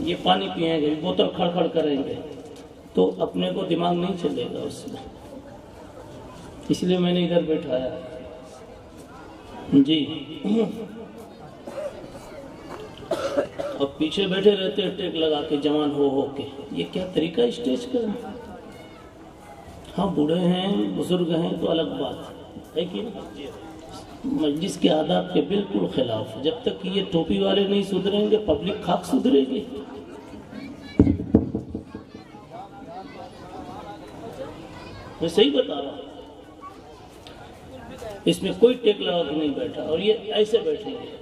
یہ پانی پئیں گے، بوتل کھڑ کھڑ کریں گے، تو اپنے کو دماغ نہیں چلے گا اس میں، اس لیے میں نے ادھر بیٹھایا جی۔ اب پیچھے بیٹھے رہتے ہیں ٹیک لگا کے جوان ہو کے، یہ کیا طریقہ اسٹیج کا؟ ہاں بوڑھے ہیں بزرگ ہیں تو الگ بات ہے کہ مجلس کے آداب کے بالکل خلاف۔ جب تک یہ ٹوپی والے نہیں سدھریں گے پبلک خاک سدھرے گی۔ میں صحیح بتا رہا ہوں، اس میں کوئی ٹیک لگا کے نہیں بیٹھا، اور یہ ایسے بیٹھیں گے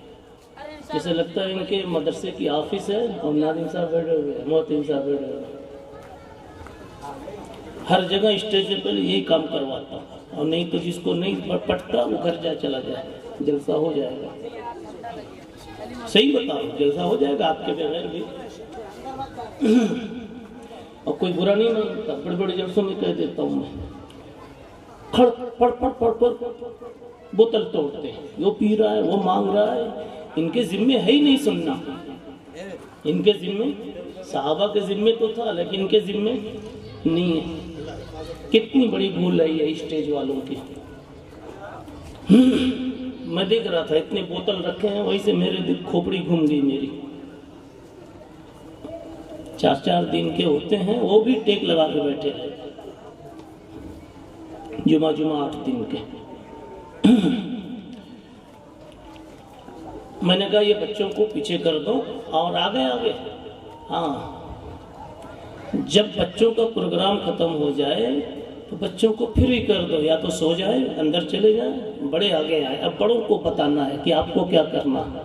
جیسے لگتا ہے ان کے مدرسے کی آفس ہے اور ناظم صاحب بیٹھے ہوئے ہیں، محترم صاحب بیٹھے ہوئے ہیں۔ ہر جگہ اسٹیج پہ یہی کام کرواتا ہوں، اور نہیں تو جس کو نہیں پٹتا وہ گھر جا چلا جائے، جلسہ ہو جائے گا۔ صحیح بتا رہا ہوں، جلسہ ہو جائے گا آپ کے بغیر بھی۔ اور کوئی برا نہیں مانتا، بڑے بڑے جلسوں میں کہہ دیتا ہوں میں، کھڑ پڑ پڑ پڑ پڑ بوتل توڑتے ہیں، وہ پی رہا ہے وہ مانگ رہا ہے، ان کے ذمے ہے ہی نہیں سننا، ان کے ذمے صحابہ کے ذمے تو تھا لیکن ان کے ذمے نہیں ہے۔ کتنی بڑی بھول ہے یہ اسٹیج والوں کی۔ میں دیکھ رہا تھا اتنے بوتل رکھے ہیں، وہی سے میرے کھوپڑی گھوم گئی میری۔ 4 دن کے ہوتے ہیں، وہ بھی ٹیک لگا کے بیٹھے رہے، جمعہ 8 دن کے۔ میں نے کہا یہ بچوں کو پیچھے کر دو اور آگے ہاں، جب بچوں کا پروگرام ختم ہو جائے تو بچوں کو پھر ہی کر دو، یا تو سو جائے اندر چلے جائیں، بڑے آگے آئے۔ اب بڑوں کو بتانا ہے کہ آپ کو کیا کرنا ہے۔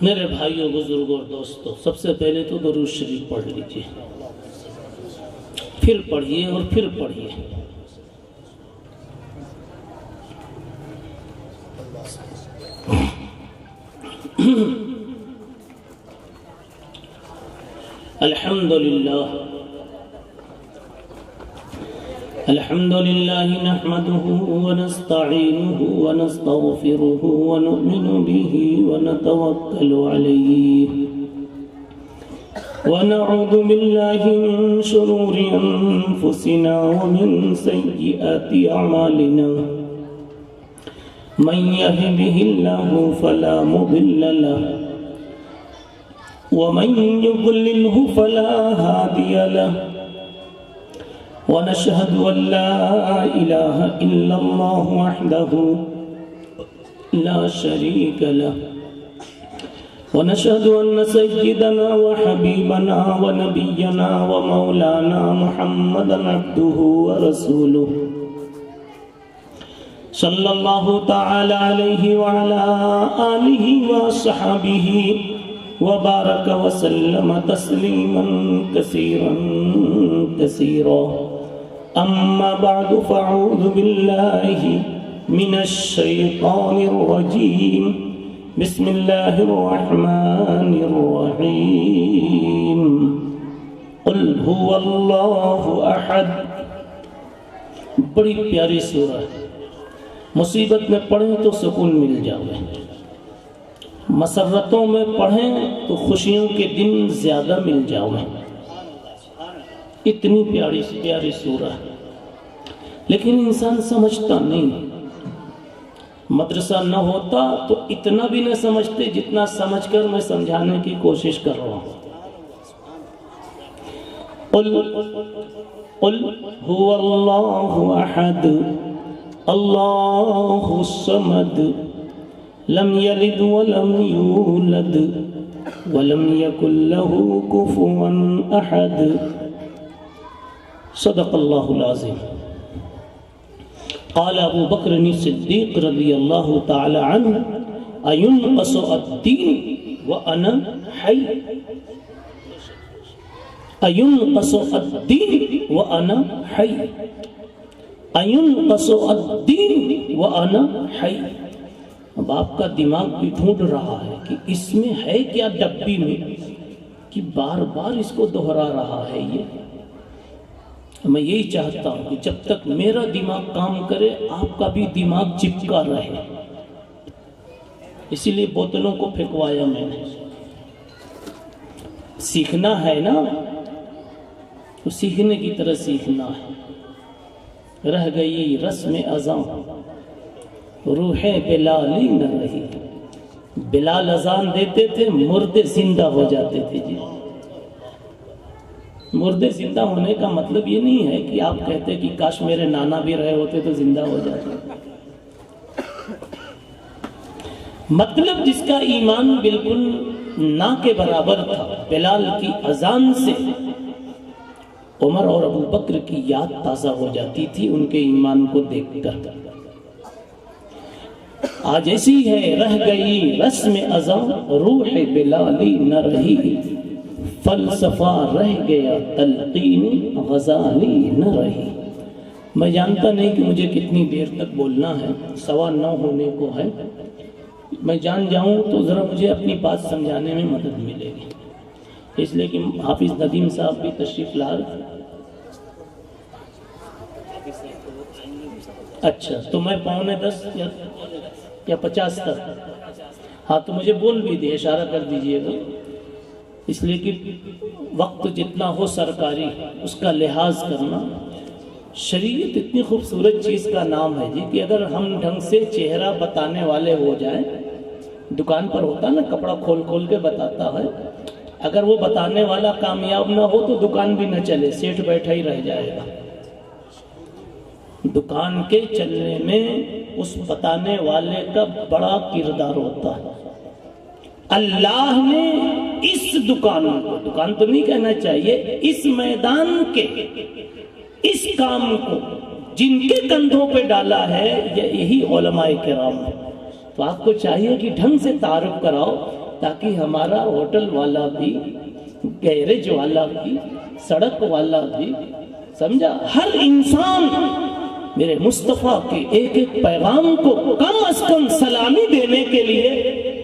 میرے بھائیوں بزرگوں اور دوستوں، سب سے پہلے تو درود شریف پڑھ لیجیے، پھر پڑھیے اور پھر پڑھیے۔ الحمدللہ نحمده ونستعینه ونستغفره ونؤمن به ونتوکل علیہ ونعوذ باللہ من شرور انفسنا ومن سیئات اعمالنا من يهده الله فلا مضل له ومن يضلله فلا هادي له ونشهد أن لا إله إلا الله وحده لا شريك له ونشهد أن سيدنا وحبيبنا ونبينا ومولانا محمدا عبده ورسوله صلی اللہ تعالی علیہ وعلا آلہ وصحبہ وبارک وسلم تسلیما کثیرا کثیرا۔ اما بعد فاعوذ باللہ من الشیطان الرجیم، بسم اللہ الرحمن الرحیم۔ قل هو اللہ احد، بڑی پیاری سورہ ہے، مصیبت میں پڑھیں تو سکون مل جاوے، مسرتوں میں پڑھیں تو خوشیوں کے دن زیادہ مل جاوے۔ اتنی پیاری پیاری سورہ ہے، لیکن انسان سمجھتا نہیں۔ مدرسہ نہ ہوتا تو اتنا بھی نہ سمجھتے جتنا سمجھ کر میں سمجھانے کی کوشش کر رہا ہوں۔ قل هو اللہ احد اللہ الصمد لم یلد ولم یولد ولم یکن له کفوا احد۔ صدق اللہ العظیم۔ قال ابو بکر صدیق رضی اللہ تعالی عنہ اینقص الدین وانا حی، اینقص الدین وانا حی، اینقص الدین وانا حی۔ اب آپ کا دماغ بھی ڈھونڈ رہا ہے کہ اس میں ہے کیا ڈبی میں کہ بار بار اس کو دہرا رہا ہے۔ یہ میں یہی چاہتا ہوں کہ جب تک میرا دماغ کام کرے آپ کا بھی دماغ چپکا رہے۔ اسی لیے بوتلوں کو پھینکوایا میں نے. سیکھنا ہے نا تو سیکھنے کی طرح سیکھنا ہے. رہ گئی رسم اذان روح بلالی نہ رہی. بلال اذان دیتے تھے مردے زندہ ہو جاتے تھے. جی مردے زندہ ہونے کا مطلب یہ نہیں ہے کہ آپ کہتے کہ کاش میرے نانا بھی رہے ہوتے تو زندہ ہو جاتے. مطلب جس کا ایمان بالکل نہ کے برابر تھا، بلال کی اذان سے عمر اور ابو بکر کی یاد تازہ ہو جاتی تھی ان کے ایمان کو دیکھ کر. آج ایسی ہے رہ گئی رسم اذان روح بلالی نہ رہی. فلسفہ رہ گیا تلقین غزالی نہ رہی. میں جانتا نہیں کہ مجھے کتنی دیر تک بولنا ہے، 9:15 ہونے کو ہے. میں جان جاؤں تو ذرا مجھے اپنی بات سمجھانے میں مدد ملے گی، اس لیے کہ حافظ ندیم صاحب بھی تشریف لا رہے. اچھا تو میں 9:45 یا 50 تک. ہاں تو مجھے بول بھی دے، اشارہ کر دیجئے گا، اس لیے کہ وقت جتنا ہو سرکاری اس کا لحاظ کرنا. شریعت اتنی خوبصورت چیز کا نام ہے جی کہ اگر ہم ڈھنگ سے چہرہ بتانے والے ہو جائیں، دکان پر ہوتا نا کپڑا کھول کھول کے بتاتا ہے، اگر وہ بتانے والا کامیاب نہ ہو تو دکان بھی نہ چلے، سیٹھ بیٹھا ہی رہ جائے گا. دکان کے چلنے میں اس بتانے والے کا بڑا کردار ہوتا ہے. اللہ نے اس دکان کو، دکان تو نہیں کہنا چاہیے، اس میدان کے اس کام کو جن کے کندھوں پہ ڈالا ہے یہی علماء کرام ہیں. تو آپ کو چاہیے کہ ڈھنگ سے تعارف کراؤ تاکہ ہمارا ہوٹل والا بھی، گیرج والا بھی، سڑک والا بھی، سمجھا، ہر انسان میرے مصطفیٰ کے ایک ایک پیغام کو کم از کم سلامی دینے کے لیے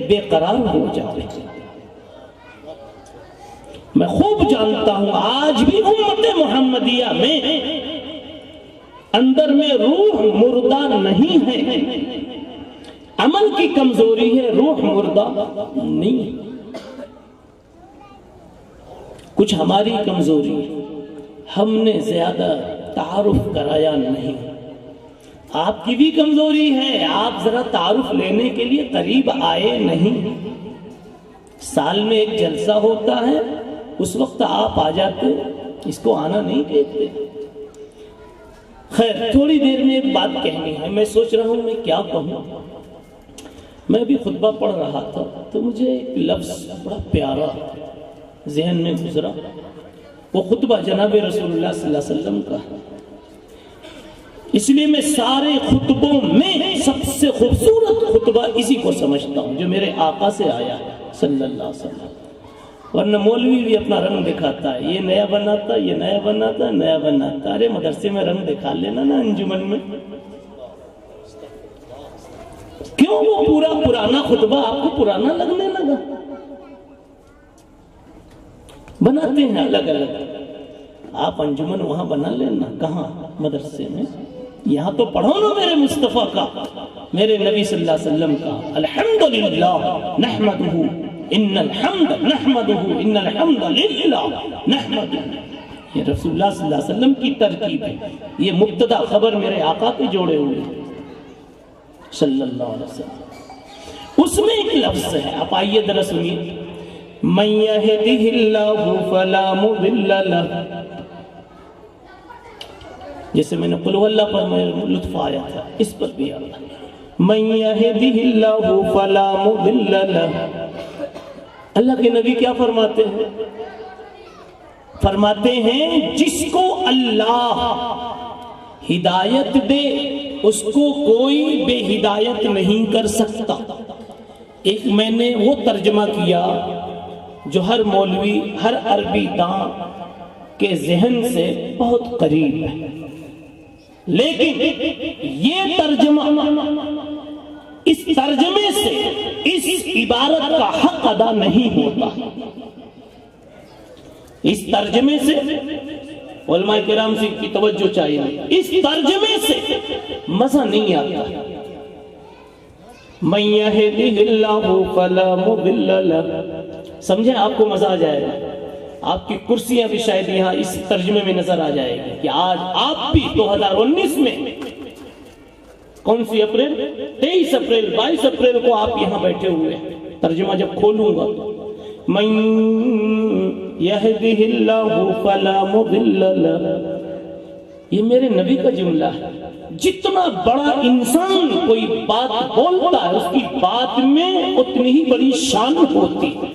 بے قرار ہو جائے. میں خوب جانتا ہوں آج بھی امت محمدیہ میں اندر میں روح مردہ نہیں ہے. عمل کی کمزوری ہے، روح مردہ نہیں. کچھ ہماری کمزوری، ہم نے زیادہ تعارف کرایا نہیں. آپ کی بھی کمزوری ہے، آپ ذرا تعارف لینے کے لیے قریب آئے نہیں. سال میں ایک جلسہ ہوتا ہے، اس وقت آپ آ جاتے، اس کو آنا نہیں کہتے. خیر تھوڑی دیر میں ایک بات کہنی ہے، میں سوچ رہا ہوں میں کیا کہوں. میں بھی خطبہ پڑھ رہا تھا تو مجھے ایک لفظ بڑا پیارا ذہن میں گزرا. وہ خطبہ جناب رسول اللہ صلی اللہ علیہ وسلم کا، اس لیے میں سارے خطبوں میں سب سے خوبصورت خطبہ اسی کو سمجھتا ہوں جو میرے آقا سے آیا ہے صلی اللہ علیہ وسلم. ورنہ مولوی بھی اپنا رنگ دکھاتا ہے، یہ نیا بناتا، یہ نیا بناتا، نیا بناتا. ارے مدرسے میں رنگ دکھا لینا نا انجمن میں. کیوں وہ پورا پرانا خطبہ آپ کو پرانا لگنے لگا؟ بناتے ہیں الگ الگ. آپ انجمن وہاں بنا لینا. کہاں؟ مدرسے میں. یہاں تو پڑھو نا میرے مصطفیٰ کا، میرے نبی صلی اللہ علیہ وسلم کا. الحمدللہ نحمدہ ان الحمد نحمدہ ان الحمد للہ نحمدہ. یہ رسول اللہ صلی اللہ علیہ وسلم کی ترکیب ہے. یہ مبتدا خبر میرے آقا کے جوڑے ہوئے صلی اللہ علیہ وسلم. اس میں ایک لفظ ہے، آپ آئیے ذرا سنیے. من یہدہ اللہ فلا مضل لہ. جیسے میں نے قل اللہ پر میں لطف آیا تھا، اس پر بھی آیا. من یہدہ اللہ فلا مضل لہ. اللہ کے نبی کیا فرماتے ہیں؟ فرماتے ہیں جس کو اللہ ہدایت دے اس کو کوئی بے ہدایت نہیں کر سکتا. ایک میں نے وہ ترجمہ کیا جو ہر مولوی، ہر عربی داں کے ذہن سے بہت قریب ہے، لیکن یہ ترجمہ، اس ترجمے سے اس عبارت کا حق ادا نہیں ہوتا. اس ترجمے سے علماء کرام سے کی توجہ چاہیے، اس ترجمے سے مزہ نہیں آتا. من یہدہ اللہ فلا مضل لہ. سمجھیں آپ کو مزہ آ جائے گا. آپ کی کرسیاں بھی شاید یہاں اس ترجمے میں نظر آ جائے گی کہ آج آپ بھی 2019 میں کون سی اپریل 23 اپریل 22 اپریل کو آپ یہاں بیٹھے ہوئے ہیں. ترجمہ جب کھولوں گا من یہدہ اللہ فلا مضل لہ، یہ میرے نبی کا جملہ ہے. جتنا بڑا انسان کوئی بات بولتا ہے اس کی بات میں اتنی ہی بڑی شان ہوتی ہے،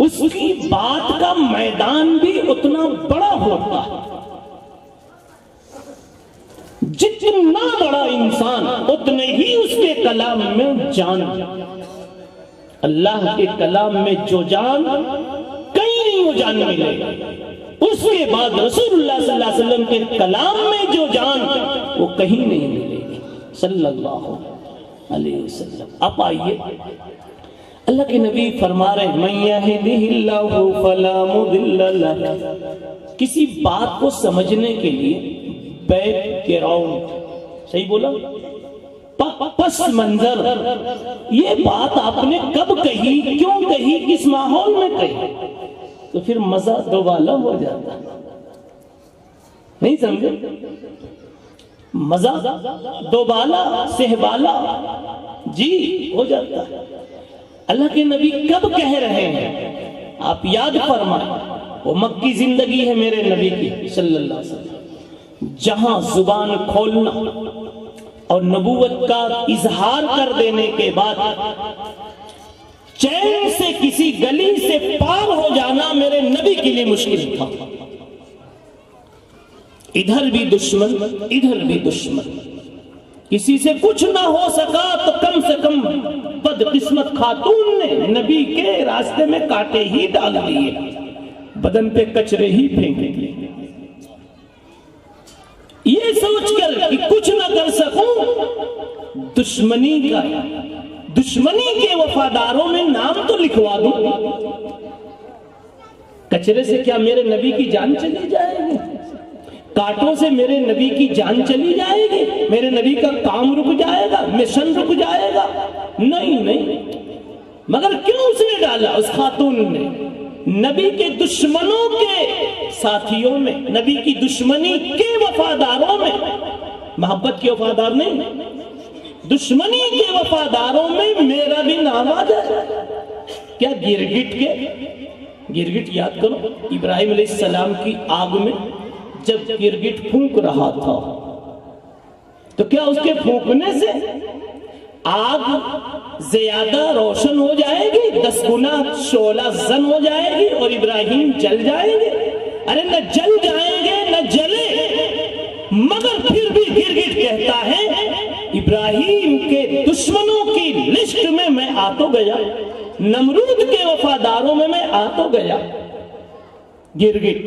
اس کی بات کا میدان بھی اتنا بڑا ہوتا ہے. جتنا بڑا انسان اتنے ہی اس کے کلام میں جان. اللہ کے کلام میں جو جان کہیں نہیں وہ جان ملے گا. اس کے بعد رسول اللہ صلی اللہ علیہ وسلم کے کلام میں جو جان وہ کہیں نہیں ملے گی صلی اللہ علیہ وسلم. اب آئیے اللہ کے نبی فرما رہے من یہدہ اللہ فلا مضل لہ. کسی بات کو سمجھنے کے لیے بیک گراؤنڈ، صحیح بولا، پس منظر، یہ بات آپ نے کب کہی، کیوں کہی، کس ماحول میں کہی، تو پھر مزہ دوبالا ہو جاتا. نہیں سمجھے؟ مزہ دوبالا سہبالا جی ہو جاتا ہے. اللہ کے نبی کب کہہ رہے ہیں آپ یاد فرمائیں. وہ مکی زندگی ہے میرے نبی کی صلی اللہ علیہ وسلم، جہاں زبان کھولنا اور نبوت کا اظہار کر دینے کے بعد چین سے کسی گلی سے پار ہو جانا میرے نبی کے لیے مشکل تھا. ادھر بھی دشمن ادھر بھی دشمن، کسی سے کچھ نہ ہو سکا تو کم سے کم بد قسمت خاتون نے نبی کے راستے میں کانٹے ہی ڈال دیے، بدن پہ کچرے ہی پھینک دیے. یہ سوچ کر کہ کچھ نہ کر سکوں، دشمنی کے وفاداروں میں نام تو لکھوا دوں. کچرے سے کیا میرے نبی کی جان چلی جائے گی؟ کانٹوں سے میرے نبی کی جان چلی جائے گی؟ میرے نبی کا کام رک جائے گا، مشن رک جائے گا؟ نہیں. مگر کیوں اس نے ڈالا؟ اس خاتون نے نبی کے دشمنوں کے ساتھیوں میں، نبی کی دشمنی کے وفاداروں میں، محبت کے وفادار نہیں، دشمنی کے وفاداروں میں میرا بھی نام آ جائے. کیا گرگٹ یاد کرو، ابراہیم علیہ السلام کی آگ میں جب گرگٹ پھونک رہا تھا تو کیا اس کے پھونکنے سے آگ زیادہ روشن ہو جائے گی، 10 گنا شعلہ زن ہو جائے گی اور ابراہیم جل جائیں گے؟ ارے نہ جل جائیں گے نہ جلے. مگر پھر بھی گرگٹ کہتا ہے ابراہیم کے دشمنوں کی لسٹ میں میں آ تو گیا، نمرود کے وفاداروں میں آ تو گیا. گرگٹ،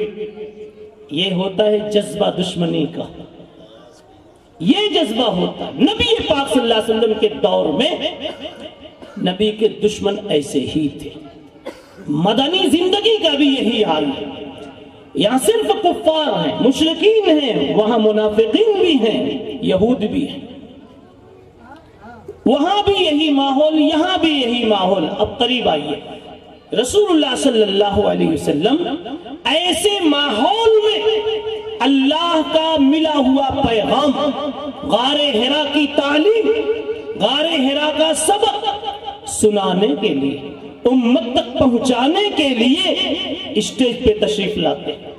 یہ ہوتا ہے جذبہ دشمنی کا، یہ جذبہ ہوتا ہے. نبی پاک صلی اللہ علیہ وسلم کے دور میں نبی کے دشمن ایسے ہی تھے. مدنی زندگی کا بھی یہی حال ہے. یہاں صرف کفار ہیں، مشرکین ہیں، وہاں منافقین بھی ہیں، یہود بھی ہیں. وہاں بھی یہی ماحول، یہاں بھی یہی ماحول. اب قریب آئیے، رسول اللہ صلی اللہ علیہ وسلم ایسے ماحول میں اللہ کا ملا ہوا پیغام، غار حرا کی تعلیم، غار حرا کا سبق سنانے کے لیے، امت تک پہنچانے کے لیے اسٹیج پہ تشریف لاتے ہیں.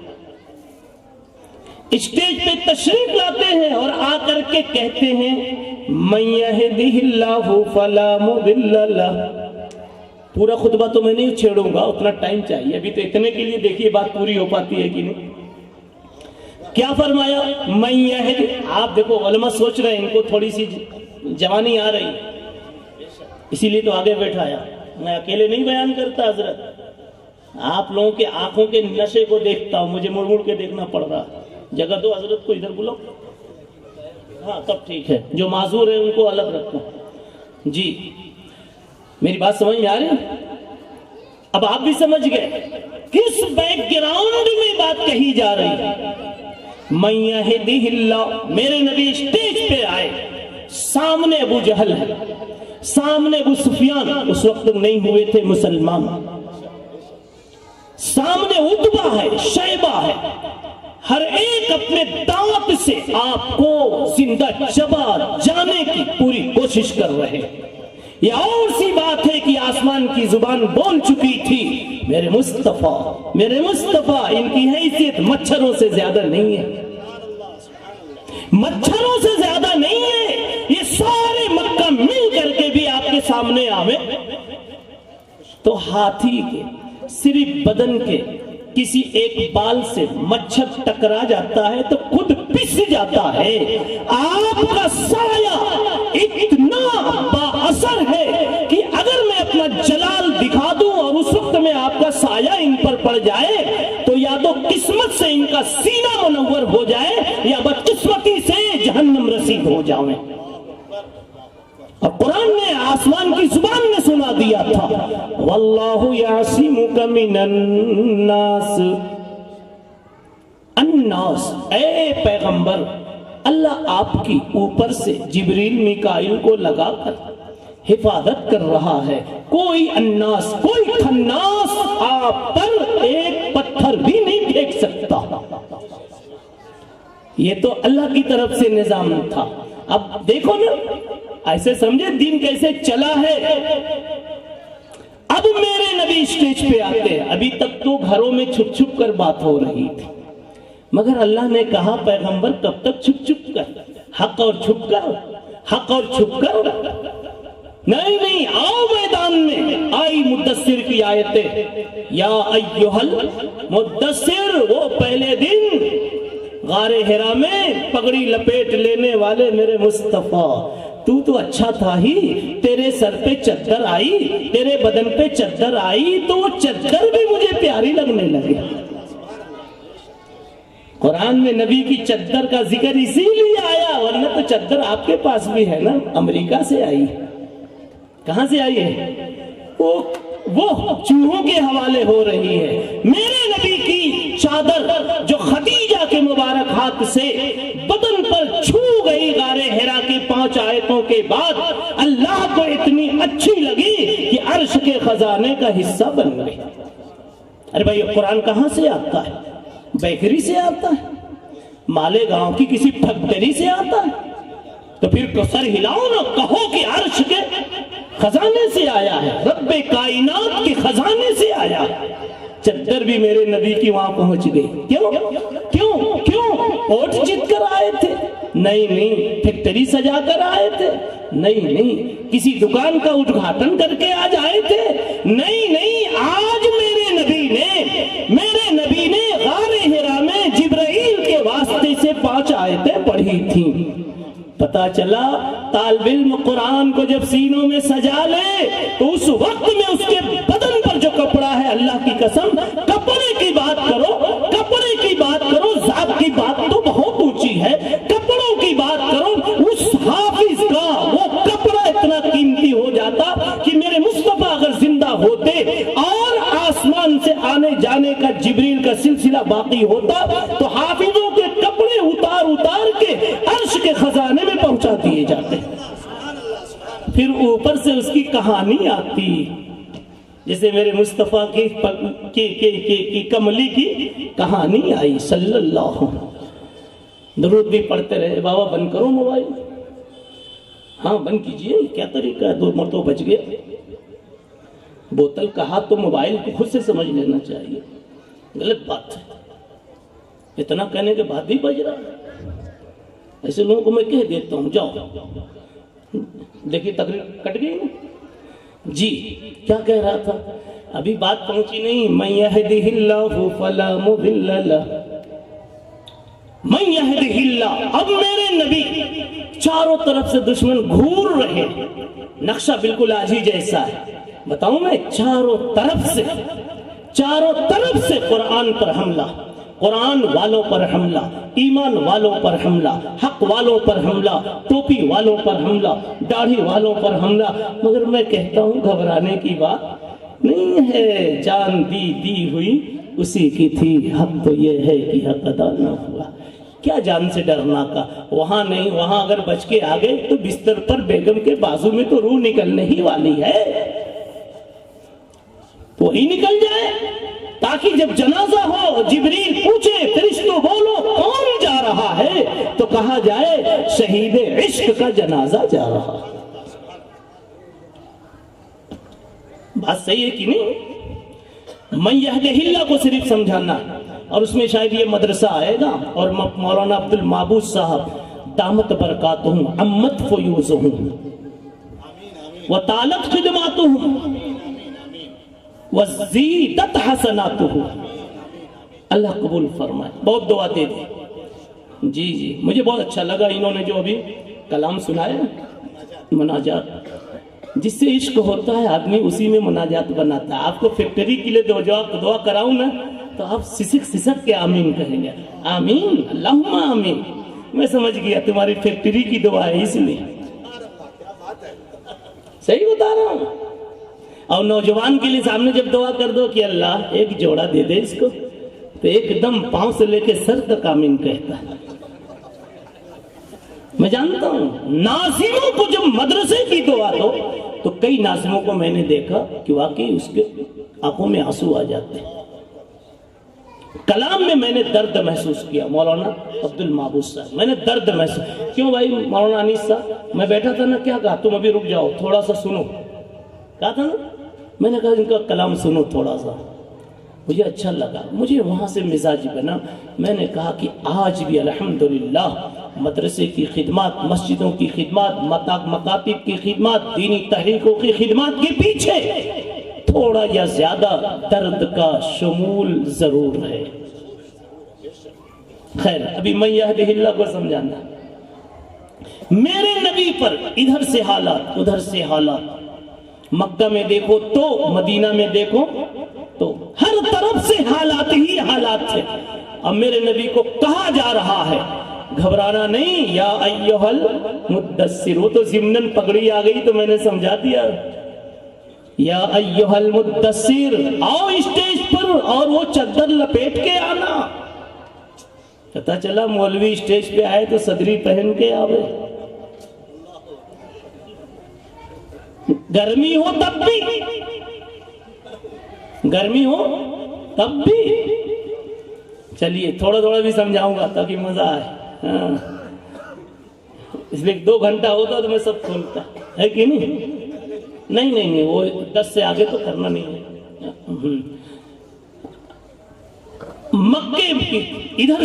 اسٹیج پہ تشریف لاتے ہیں اور آ کر کے کہتے ہیں من یہدہ اللہ فلا مضل لہ. پورا خطبہ تو میں نہیں چھیڑوں گا، اتنا ٹائم چاہیے. ابھی تو اتنے کے لیے دیکھیے بات پوری ہو پاتی ہے کہ نہیں. کیا فرمایا؟ من یہدہ. آپ دیکھو علماء سوچ رہے ہیں ان کو تھوڑی سی جوانی آ رہی، اسی لیے تو آگے بیٹھایا. میں اکیلے نہیں بیان کرتا حضرت، آپ لوگوں کے آنکھوں کے نشے کو دیکھتا ہوں، مجھے مڑ مڑ کے دیکھنا پڑ رہا. جگہ دو حضرت کو ادھر بلاؤ. ہاں تب ٹھیک ہے، جو معذور ہے ان کو الگ رکھو. جی میری بات سمجھ میں آ رہی ہے؟ اب آپ بھی سمجھ گئے کس بیک گراؤنڈ میں بات کہی جا رہی ہے. من یہدہ اللہ، میرے نبی اسٹیج پہ آئے، سامنے ابو جہل ہے، سامنے ابو سفیان اس وقت نہیں ہوئے تھے مسلمان، سامنے عتبہ ہے، شیبہ ہے، ہر ایک اپنے دانت سے آپ کو زندہ چبا جانے کی پوری کوشش کر رہے۔ یہ اور سی بات ہے کہ آسمان کی زبان بول چکی تھی، میرے مصطفیٰ، میرے مصطفیٰ، ان کی حیثیت مچھروں سے زیادہ نہیں ہے، مچھروں سے زیادہ نہیں ہے، یہ سارے مکہ مل کر کے بھی آپ کے سامنے آوے تو ہاتھی کے صرف بدن کے کسی ایک بال سے مچھر ٹکرا جاتا ہے تو خود پس جاتا ہے۔ آپ کا سایہ اتنا با اثر ہے کہ اگر میں اپنا جلال دکھا دوں اور اس وقت میں آپ کا سایہ ان پر پڑ جائے تو یا تو قسمت سے ان کا سینہ منور ہو جائے یا بدقسمتی سے جہنم رسید ہو جائیں۔ اور قرآن نے آسمان کی زبان نے سنا دیا تھا، واللہ یعصمک من الناس، الناس، اے پیغمبر، اللہ آپ کی اوپر سے جبریل میکائیل کو لگا کر حفاظت کر رہا ہے، کوئی الناس، کوئی خناس آپ پر ایک پتھر بھی نہیں پھینک سکتا۔ یہ تو اللہ کی طرف سے نظام تھا۔ اب دیکھو نا، ایسے سمجھے دین کیسے چلا ہے۔ اب میرے نبی اسٹیج پہ آتے ہیں، ابھی تک تو گھروں میں چھپ چھپ کر بات ہو رہی تھی، مگر اللہ نے کہا پیغمبر کب تک چھپ چھپ کر، حق اور چھپ کر، حق اور چھپ کر، نہیں نہیں، آؤ میدان میں۔ آئی مدثر کی آیتیں، یا ایھا المدثر، وہ پہلے دن غار حرا میں پگڑی لپیٹ لینے والے میرے مصطفیٰ، تو اچھا تھا ہی، تیرے سر پہ چادر آئی، تیرے بدن پہ چادر آئی تو وہ چادر بھی مجھے پیاری لگنے لگے۔ قرآن میں نبی کی چادر کا ذکر اسی لیے آیا، ورنہ تو چادر آپ کے پاس بھی ہے نا، امریکہ سے آئی۔ کہاں سے آئی ہے؟ وہ چوہوں کے حوالے ہو رہی ہے۔ میرے نبی کی چادر جو خدیجہ کے مبارک ہاتھ سے بدن پر چھو گئی غار حرا کی 5 آیتوں کے بعد، اللہ کو اتنی اچھی لگی کہ عرش کے خزانے کا حصہ بن گئی۔ ارے بھائی، قرآن کہاں سے آتا ہے؟ بیکری سے آتا ہے؟ مالے گاؤں کی کسی پھیکٹری سے آتا ہے؟ تو پھر سر ہلاؤ نا، کہو کہ عرش کے خزانے سے آیا ہے، رب کائنات کے خزانے سے آیا ہے۔ چادر بھی میرے نبی کی وہاں پہنچ گئی۔ کیوں کیوں کیوں؟ اوٹ جیت کر آئے تھے؟ نہیں، فیکٹری سجا کر آئے تھے؟ نہیں، کسی دکان کا ادگھاٹن کر کے آج آئے تھے؟ نہیں، آج میرے نبی نے غار حرا میں جبرائیل کے واسطے سے 5 آیتیں پڑھی تھیں۔ پتا چلا طالب علم قرآن کو جب سینوں میں سجا لے تو اس وقت میں اس کے بدن پر جو کپڑا ہے، اللہ کی قسم، کپڑے کی بات کرو، ذات کی بات تو بہت اونچی ہے، کپڑوں کی بات کرو، اس حافظ کا وہ کپڑا اتنا قیمتی ہو جاتا کہ میرے مصطفیٰ اگر زندہ ہوتے اور آسمان سے آنے جانے کا جبریل کا سلسلہ باقی ہوتا تو حافظوں کے کپڑے اتار کے عرش کے خزانے میں پہنچا دیے جاتے۔ پھر اوپر سے اس کی کہانی آتی، جیسے میرے مصطفیٰ کی کملی کی کہانی آئی صلی اللہ علیہ وسلم۔ درود بھی پڑھتے رہے۔ بابا بند کرو موبائل، ہاں بند کیجئے، کیا طریقہ ہے، 2 مرتبہ بچ گئے۔ بوتل کہا تو موبائل کو خود سے سمجھ لینا چاہیے، غلط بات ہے، اتنا کہنے کے بعد بھی بج رہا ہے۔ ایسے لوگوں کو میں کہہ دیتا ہوں، جاؤ۔ دیکھیے تقریر کٹ گئی نا جی، کیا کہہ رہا تھا؟ ابھی بات پہنچی نہیں۔ من یہدہ اللہ فلا مضل لہ، من یہدہ اللہ۔ اب میرے نبی چاروں طرف سے دشمن گھور رہے، نقشہ بالکل آج ہی جیسا ہے۔ بتاؤں میں، چاروں طرف سے قرآن پر حملہ، قرآن والوں پر حملہ، ایمان والوں پر حملہ، حق والوں پر حملہ، ٹوپی والوں پر حملہ، داڑھی والوں پر حملہ۔ مگر میں کہتا ہوں گھبرانے کی بات نہیں ہے، جان دی ہوئی اسی کی تھی، حق تو یہ ہے کہ حق ادا نہ ہوا۔ کیا جان سے ڈرنا کا، وہاں نہیں، وہاں اگر بچ کے آ گئے تو بستر پر بیگم کے بازو میں تو روح نکلنے ہی والی ہے، تو وہی نکل جائے، تاکہ جب جنازہ ہو جبریل پوچھے فرشتوں بولو کون جا رہا ہے، تو کہا جائے شہید عشق کا جنازہ جا رہا ہے۔ بات صحیح ہے کہ نہیں؟ من یہدہ اللہ کو صرف سمجھانا، اور اس میں شاید یہ مدرسہ آئے گا، اور مولانا عبد المعبود صاحب دامت برکاتہم عمت فیوزہم وطالت خدماتہم وزیدت حسناتہم، اللہ قبول فرمائے، بہت دعا دے دے۔ جی مجھے بہت اچھا لگا انہوں نے جو ابھی کلام سنایا، مناجات، جس سے عشق ہوتا ہے آدمی اسی میں مناجات بناتا ہے۔ آپ کو فیکٹری کے لیے دعا کراؤں نا تو آپ سسک کے آمین کہیں گے، آمین اللہم آمین، میں سمجھ گیا تمہاری فیکٹری کی دعا ہے اس لیے، صحیح بتا رہا ہوں۔ اور نوجوان کے لیے سامنے جب دعا کر دو کہ اللہ ایک جوڑا دے دے اس کو، تو ایک دم پاؤں سے لے کے سر تک آمین کہتا ہے۔ میں جانتا ہوں ناظموں کو جب مدرسے کی دعا دو تو کئی ناظموں کو میں نے دیکھا کہ واقعی اس کے آنکھوں میں آنسو آ جاتے ہیں۔ کلام میں نے درد محسوس کیا، مولانا عبد المعبود صاحب، میں نے درد محسوس، کیوں بھائی مولانا انیس صاحب، میں بیٹھا تھا نا، کیا کہا تم ابھی رک جاؤ تھوڑا سا سنو، کہا تھا نا، میں نے کہا ان کا کلام سنو تھوڑا سا، مجھے اچھا لگا، مجھے وہاں سے مزاج بنا، میں نے کہا کہ آج بھی الحمدللہ مدرسے کی خدمات، مسجدوں کی خدمات، مکاتب کی خدمات، دینی تحریکوں کی خدمات کے پیچھے تھوڑا یا زیادہ درد کا شمول ضرور ہے۔ خیر، ابھی من یہدہ اللہ کو سمجھانا، میرے نبی پر ادھر سے حالات ادھر سے حالات، مکہ میں دیکھو تو مدینہ میں دیکھو تو ہر طرف سے حالات ہی حالات تھے۔ اب میرے نبی کو کہا جا رہا ہے گھبرانا نہیں، یا ایھا المدثر، وہ تو ضمناً پگڑی آ گئی تو میں نے سمجھا دیا، یا ایھا المدثر، آؤ اسٹیج پر اور وہ چادر لپیٹ کے آنا۔ پتا چلا مولوی اسٹیج پہ آئے تو صدری پہن کے آوے، گرمی ہو تب بھی، گرمی ہو تب بھی۔ چلیے تھوڑا تھوڑا بھی سمجھاؤں گا تاکہ مزہ آئے، اس لیے 2 گھنٹہ ہوتا تو میں سب کھولتا ہے کہ نہیں، وہ 10 سے آگے تو کرنا نہیں ہے۔ مکے کی ادھر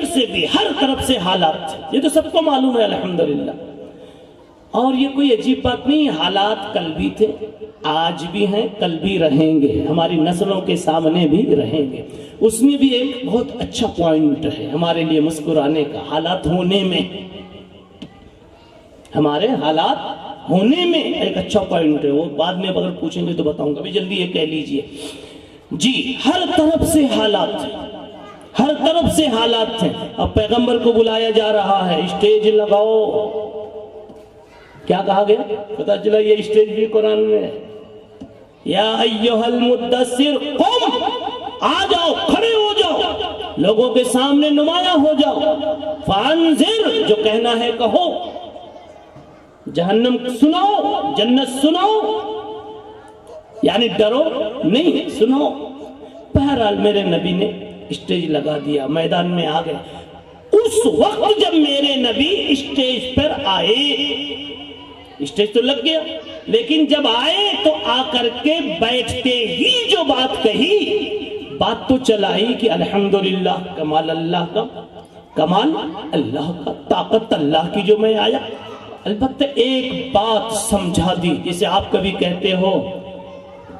سے بھی ہر طرف سے حالات، یہ تو سب کو معلوم ہے الحمدللہ، اور یہ کوئی عجیب بات نہیں، حالات کل بھی تھے، آج بھی ہیں، کل بھی رہیں گے، ہماری نسلوں کے سامنے بھی رہیں گے۔ اس میں بھی ایک بہت اچھا پوائنٹ ہے ہمارے لیے مسکرانے کا، حالات ہونے میں، ہمارے حالات ہونے میں ایک اچھا پوائنٹ ہے، وہ بعد میں اگر پوچھیں گے تو بتاؤں گا، ابھی جلدی یہ کہہ لیجئے۔ جی ہر طرف سے حالات تھے، ہر طرف سے حالات تھے۔ اب پیغمبر کو بلایا جا رہا ہے، اسٹیج لگاؤ، کیا کہا گیا؟ پتا چلا یہ اسٹیج بھی قرآن میں ہے، یا ایھا المدثر قم، آ جاؤ، کھڑے ہو جاؤ، لوگوں کے سامنے نمایاں ہو جاؤ، فانذر، جو کہنا ہے کہو، جہنم سناؤ، جنت سناؤ، یعنی ڈرو نہیں، سنو۔ بہرحال میرے نبی نے اسٹیج لگا دیا، میدان میں آ گئے۔ اس وقت جب میرے نبی اسٹیج پر آئے، اسٹیج تو لگ گیا، لیکن جب آئے تو آ کر کے بیٹھتے ہی جو بات کہی، بات تو چلائی کہ الحمدللہ، کمال اللہ کا، کمال اللہ کا، طاقت اللہ کی جو میں آیا۔ البتہ ایک بات سمجھا دی، جسے آپ کبھی کہتے ہو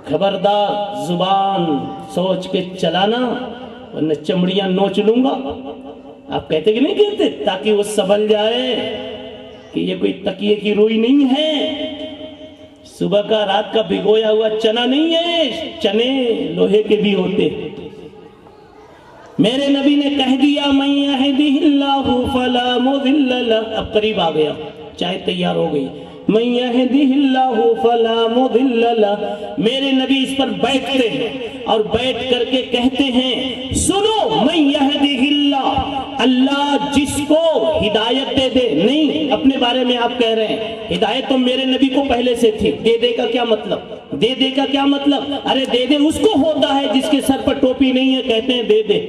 خبردار زبان سوچ کے چلانا ورنہ چمڑیاں نوچ لوں گا، آپ کہتے کہ نہیں کہتے، تاکہ وہ سنبھل جائے کہ یہ کوئی تکیے کی روئی نہیں ہے، صبح کا رات کا بھگویا ہوا چنا نہیں ہے، چنے لوہے کے بھی ہوتے۔ میرے نبی نے کہہ دیا من یہدہ اللہ فلا مضل لہ، اب قریب آ گیا، چائے تیار ہو گئی، من یہدہ اللہ فلا مضل لہ، میرے نبی اس پر بیٹھتے ہیں اور بیٹھ کر کے کہتے ہیں سنو من یہدہ اللہ، اللہ جس کو ہدایت دے دے. نہیں، اپنے بارے میں آپ کہہ رہے ہیں ہدایت تو میرے نبی کو پہلے سے تھی. دے دے کا کیا مطلب؟ دے دے کا کیا مطلب؟ ارے دے دے اس کو ہوتا ہے جس کے سر پر ٹوپی نہیں ہے. کہتے ہیں دے دے،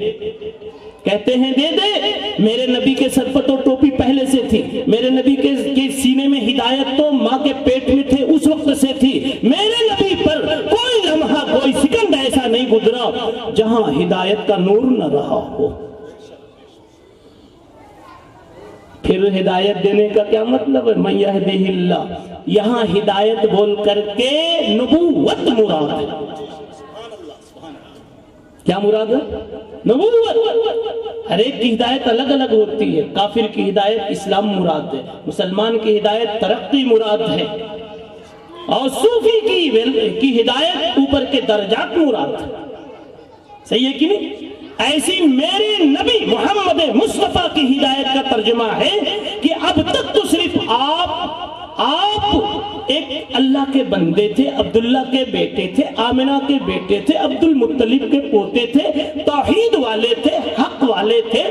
کہتے ہیں دے دے. میرے نبی کے سر پر تو ٹوپی پہلے سے تھی. میرے نبی کے سینے میں ہدایت تو ماں کے پیٹ میں تھے اس وقت سے تھی. میرے نبی پر کوئی لمحہ کوئی سیکنڈ ایسا نہیں گزرا جہاں ہدایت کا نور نہ رہا ہو. پھر ہدایت دینے کا کیا مطلب ہے؟ من یہدہ اللہ، یہاں ہدایت بول کر کے نبوت مراد ہے. کیا مراد ہے؟ نبوت. ہر ایک کی ہدایت الگ الگ ہوتی ہے. کافر کی ہدایت اسلام مراد ہے، مسلمان کی ہدایت ترقی مراد ہے، اور صوفی کی ہدایت اوپر کے درجات مراد ہے. صحیح ہے کہ نہیں؟ ایسی میرے نبی محمد مصطفیٰ کی ہدایت کا ترجمہ ہے کہ اب تک تو صرف آپ ایک اللہ کے بندے تھے، عبداللہ کے بیٹے تھے، آمنہ کے بیٹے تھے، عبد المطلب کے پوتے تھے، توحید والے تھے، حق والے تھے،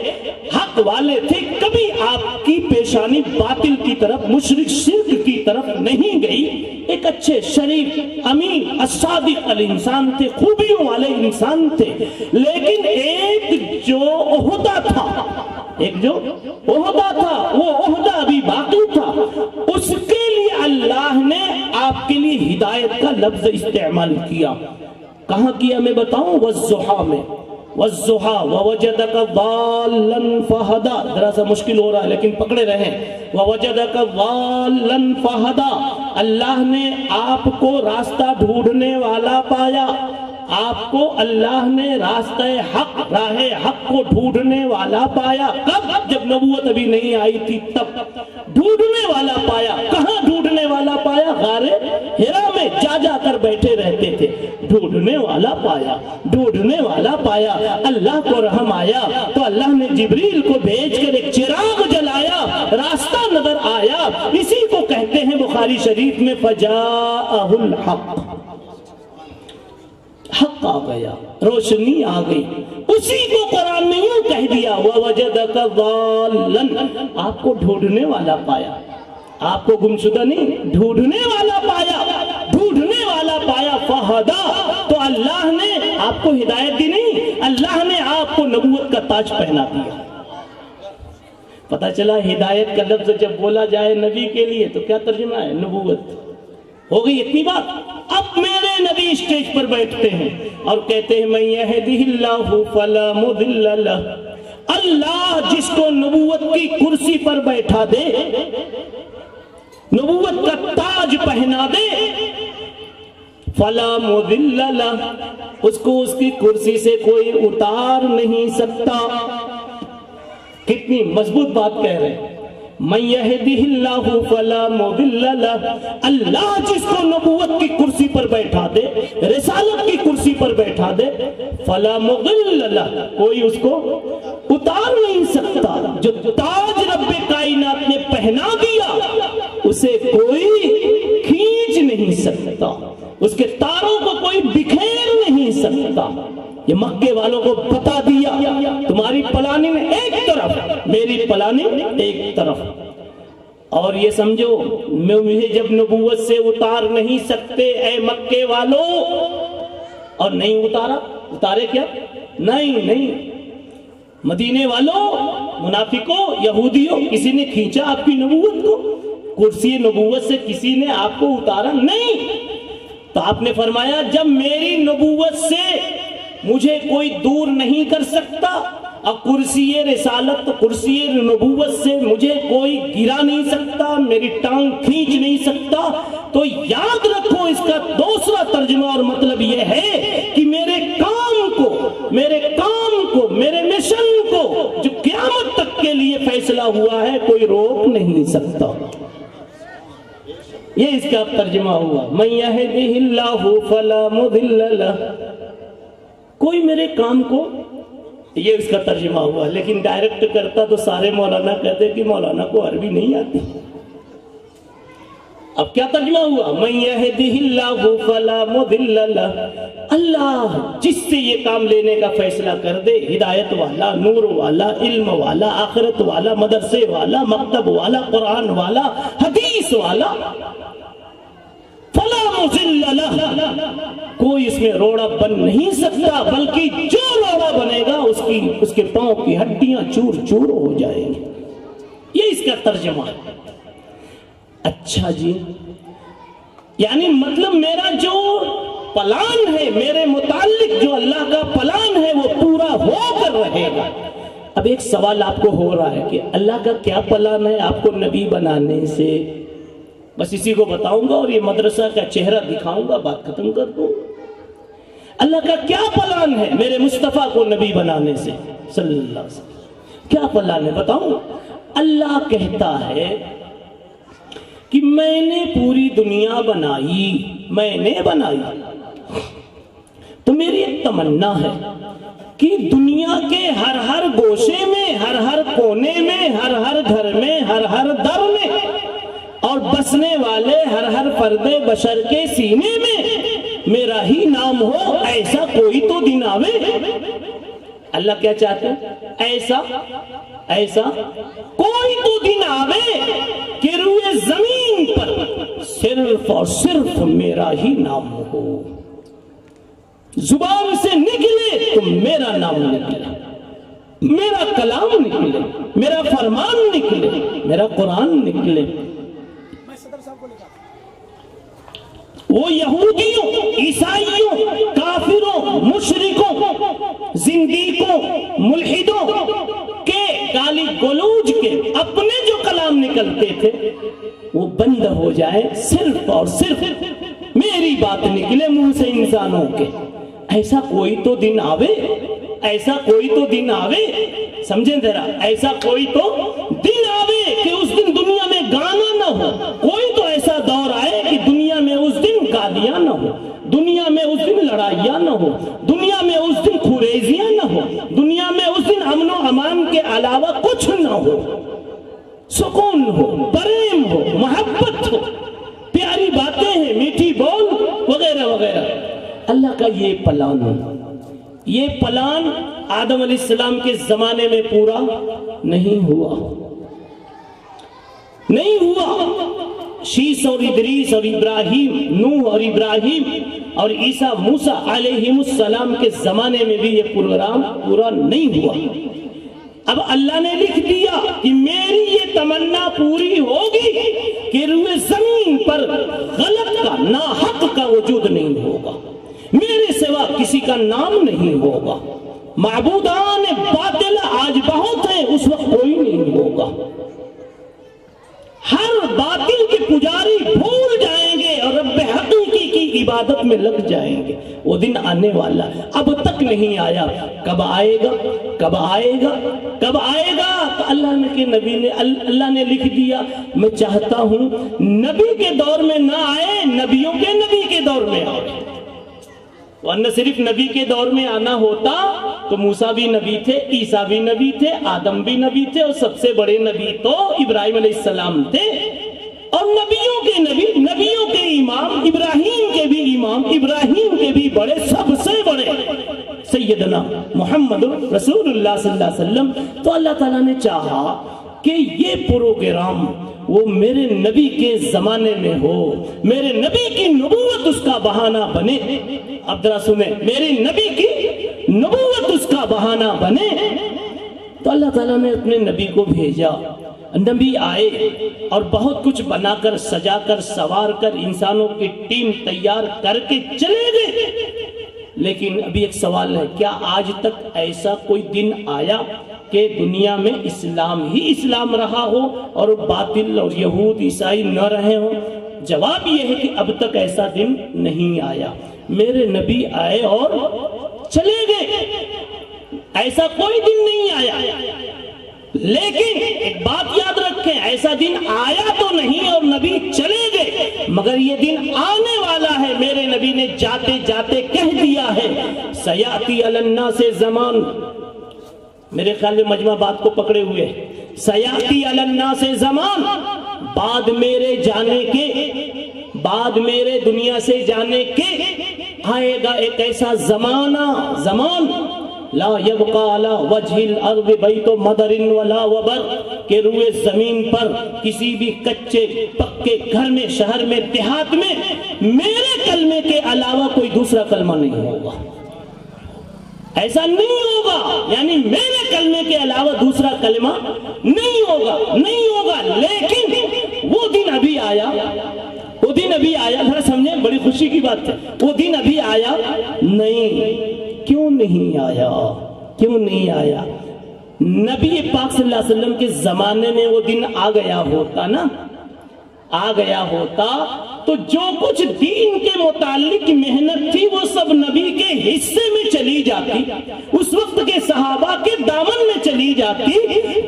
حق والے تھے. کبھی آپ کی پیشانی باطل کی طرف، مشرک شرک کی طرف نہیں گئی. ایک اچھے شریف امین الصادق الانسان تھے، خوبیوں والے انسان تھے. لیکن ایک جو عہدہ تھا، وہ عہدہ ابھی باقی تھا. اس کے لیے اللہ نے آپ کے لیے ہدایت کا لفظ استعمال کیا. کہاں کیا میں بتاؤں؟ والضحیٰ میں. والضحیٰ ووجدک ضالا فہدا. ذرا سا مشکل ہو رہا ہے لیکن پکڑے رہیں. ووجدک ضالا فہدا، اللہ نے آپ کو راستہ ڈھونڈنے والا پایا. آپ کو اللہ نے راستہ حق، راہ حق کو ڈھونڈنے والا پایا. کب؟ جب نبوت ابھی نہیں آئی تھی تب ڈھونڈنے والا پایا. کہاں ڈھونڈنے والا پایا؟ غار حرا میں جا کر بیٹھے رہتے تھے. ڈھونڈنے والا پایا، ڈھونڈنے والا پایا. اللہ کو رحم آیا تو اللہ نے جبریل کو بھیج کر ایک چراغ جلایا، راستہ نظر آیا. اسی کو کہتے ہیں بخاری شریف میں فجاءہ الحق، حق آ گیا، روشنی آ گئی. اسی کو قرآن نے یوں کہہ دیا وَوَجَدَكَ ضَالًّا، آپ کو ڈھونڈنے والا پایا. آپ کو گمشدہ نہیں، ڈھونڈنے والا پایا، ڈھونڈنے والا پایا. فَهَدَا، تو اللہ نے آپ کو ہدایت دی نہیں، اللہ نے آپ کو نبوت کا تاج پہنا دیا. پتہ چلا ہدایت کا لفظ جب بولا جائے نبی کے لیے تو کیا ترجمہ ہے؟ نبوت. ہو گئی اتنی بات. اب میرے نبی اسٹیج پر بیٹھتے ہیں اور کہتے ہیں من یہدہ اللہ فلا مضل لہ، اللہ جس کو نبوت کی کرسی پر بیٹھا دے، نبوت کا تاج پہنا دے، فلا مضل لہ، اس کو اس کی کرسی سے کوئی اتار نہیں سکتا. کتنی مضبوط بات کہہ رہے ہیں. من یہدہ اللہ فلا مضل لہ، اللہ جس کو نبوت کی کرسی پر بیٹھا دے، رسالت کی کرسی پر بیٹھا دے، فلا مضل لہ، کوئی اس کو اتار نہیں سکتا. جو تاج رب کائنات نے پہنا دیا اسے کوئی کھینچ نہیں سکتا، اس کے تاروں کو کوئی بکھیر نہیں سکتا. یہ مکے والوں کو بتا دیا تمہاری پلاننگ ایک طرف، میری پلاننگ ایک طرف. اور یہ سمجھو مجھے جب نبوت سے اتار نہیں سکتے اے مکے والوں، اور نہیں اتارے کیا؟ نہیں. مدینے والوں، منافقوں، یہودیوں، کسی نے کھینچا آپ کی نبوت کو؟ کرسی نبوت سے کسی نے آپ کو اتارا نہیں. تو آپ نے فرمایا جب میری نبوت سے مجھے کوئی دور نہیں کر سکتا، اور کرسی رسالت، کرسی نبوت سے مجھے کوئی گرا نہیں سکتا، میری ٹانگ کھینچ نہیں سکتا، تو یاد رکھو اس کا دوسرا ترجمہ اور مطلب یہ ہے کہ میرے کام کو، میرے مشن کو جو قیامت تک کے لیے فیصلہ ہوا ہے کوئی روک نہیں سکتا. یہ اس کا ترجمہ ہوا من یہدہ اللہ فلا مضل لہ، کوئی میرے کام کو، یہ اس کا ترجمہ ہوا. لیکن ڈائریکٹ کرتا تو سارے مولانا کہتے کہ مولانا کو عربی نہیں آتی. اب کیا ترجمہ ہوا؟ من یہدہ اللہ فلا مضل لہ، اللہ جس سے یہ کام لینے کا فیصلہ کر دے، ہدایت والا، نور والا، علم والا، آخرت والا، مدرسے والا، مکتب والا، قرآن والا، حدیث والا، فلا مضل لہ، کوئی اس میں روڑا بن نہیں سکتا، بلکہ جو روڑا بنے گا اس کے پاؤں کی ہڈیاں چور چور ہو جائیں گی۔ یہ اس کا ترجمہ ہے۔ اچھا جی، یعنی مطلب میرا جو پلان ہے، میرے متعلق جو اللہ کا پلان ہے وہ پورا ہو کر رہے گا۔ اب ایک سوال آپ کو ہو رہا ہے کہ اللہ کا کیا پلان ہے آپ کو نبی بنانے سے؟ بس اسی کو بتاؤں گا اور یہ مدرسہ کا چہرہ دکھاؤں گا، بات ختم کر دوں۔ اللہ کا کیا پلان ہے میرے مصطفیٰ کو نبی بنانے سے صلی اللہ علیہ وسلم؟ کیا پلان ہے بتاؤں؟ اللہ کہتا ہے کہ میں نے پوری دنیا بنائی، میں نے بنائی، تو میری ایک تمنا ہے کہ دنیا کے ہر گوشے میں، ہر کونے میں، ہر گھر میں، ہر در میں، اور بسنے والے ہر فرد بشر کے سینے میں میرا ہی نام ہو، ایسا کوئی تو دن آوے۔ اللہ کیا چاہتے ہیں؟ ایسا کوئی تو دن آوے کہ روئے زمین پر صرف اور صرف میرا ہی نام ہو، زبان سے نکلے تو میرا نام نکلے، میرا کلام نکلے، میرا فرمان نکلے، میرا قرآن نکلے۔ وہ یہودیوں، عیسائیوں، کافروں، مشرکوں، زندیقوں، ملحدوں کے گالی گلوج کے اپنے جو کلام نکلتے تھے وہ بند ہو جائے، صرف اور صرف میری بات نکلے منہ سے انسانوں کے۔ ایسا کوئی تو دن آوے، ایسا کوئی تو دن آوے، سمجھیں ذرا، ایسا کوئی تو دن آوے کہ اس دن دنیا میں گانا نہ ہو، کوئی تو ایسا دور آئے کہ دنیا میں اس دن گالیاں نہ ہو، دنیا میں اس دن لڑائیاں نہ ہو، دنیا میں اس دن خریزیاں نہ ہو، دنیا میں اس دن امن و امان کے علاوہ کچھ نہ ہو، سکون ہو، پریم ہو، محبت ہو، پیاری باتیں ہیں، میٹھی بول وغیرہ وغیرہ۔ اللہ کا یہ پلان ہے۔ یہ پلان آدم علیہ السلام کے زمانے میں پورا نہیں ہوا، نہیں ہوا۔ شیس اور ادریس اور ابراہیم، نوح اور ابراہیم اور عیسیٰ موسیٰ علیہ السلام کے زمانے میں بھی یہ پروگرام پورا نہیں ہوا۔ اب اللہ نے لکھ دیا کہ میری یہ تمنا پوری ہوگی کہ روئے زمین پر غلط کا، ناحق کا وجود نہیں ہوگا، میرے سوا کسی کا نام نہیں ہوگا، معبودان باطل آج بہت ہیں، اس وقت کوئی نہیں ہوگا، ہر باطل کے پجاری بھول جائیں گے اور رب حقیقی کی عبادت میں لگ جائیں گے۔ وہ دن آنے والا اب تک نہیں آیا، کب آئے گا؟ کب آئے گا؟ کب آئے گا؟ تو اللہ نے لکھ دیا، میں چاہتا ہوں نبی کے دور میں نہ آئے، نبیوں کے نبی کے دور میں آئے، ورنہ صرف نبی کے دور میں آنا ہوتا تو موسیٰ بھی نبی تھے، عیسیٰ بھی نبی تھے، آدم بھی نبی تھے، اور سب سے بڑے نبی تو ابراہیم علیہ السلام تھے، اور نبیوں کے نبی، نبیوں کے امام، ابراہیم کے بھی امام، ابراہیم کے بھی بڑے، سب سے بڑے سیدنا محمد رسول اللہ صلی اللہ علیہ وسلم۔ تو اللہ تعالیٰ نے چاہا کہ یہ پروگرام وہ میرے نبی کے زمانے میں ہو، میرے نبی کی نبوت اس کا بہانہ بنے۔ اب ذرا سنیں، میرے نبی کی نبوت اس کا بہانہ بنے۔ تو اللہ تعالیٰ نے اپنے نبی کو بھیجا، نبی آئے اور بہت کچھ بنا کر، سجا کر، سوار کر، انسانوں کی ٹیم تیار کر کے چلے گئے۔ لیکن ابھی ایک سوال ہے، کیا آج تک ایسا کوئی دن آیا کہ دنیا میں اسلام ہی اسلام رہا ہو اور باطل اور یہود عیسائی نہ رہے ہوں؟ جواب یہ ہے کہ اب تک ایسا دن نہیں آیا۔ میرے نبی آئے اور چلے گئے، ایسا کوئی دن نہیں آیا۔ لیکن ایک بات یاد رکھیں، ایسا دن آیا تو نہیں اور نبی چلے گئے، مگر یہ دن آنے والا ہے۔ میرے نبی نے جاتے جاتے کہہ دیا ہے، سیاتی علی الناس زمان، میرے خیال میں مجمع بات کو پکڑے ہوئے، سیاتی علی الناس زمان، بعد میرے جانے کے بعد میرے دنیا سے جانے کے آئے گا ایک ایسا زمان لا یبقى علی وجہ الارض بیت مدر ولا وبر کہ روئے زمین پر کسی بھی کچے پکے گھر میں، شہر میں، دیہات میں میرے کلمے کے علاوہ کوئی دوسرا کلمہ نہیں ہوگا. ایسا نہیں ہوگا، یعنی میرے کلمے کے علاوہ دوسرا کلمہ نہیں ہوگا. لیکن وہ دن ابھی آیا، ذرا سمجھیں، بڑی خوشی کی بات ہے. وہ دن ابھی آیا نہیں. کیوں نہیں آیا؟ نبی پاک صلی اللہ علیہ وسلم کے زمانے میں وہ دن آ گیا ہوتا تو جو کچھ دین کے متعلق محنت تھی وہ سب نبی کے حصے میں چلی جاتی، اس وقت کے صحابہ کے دامن میں چلی جاتی.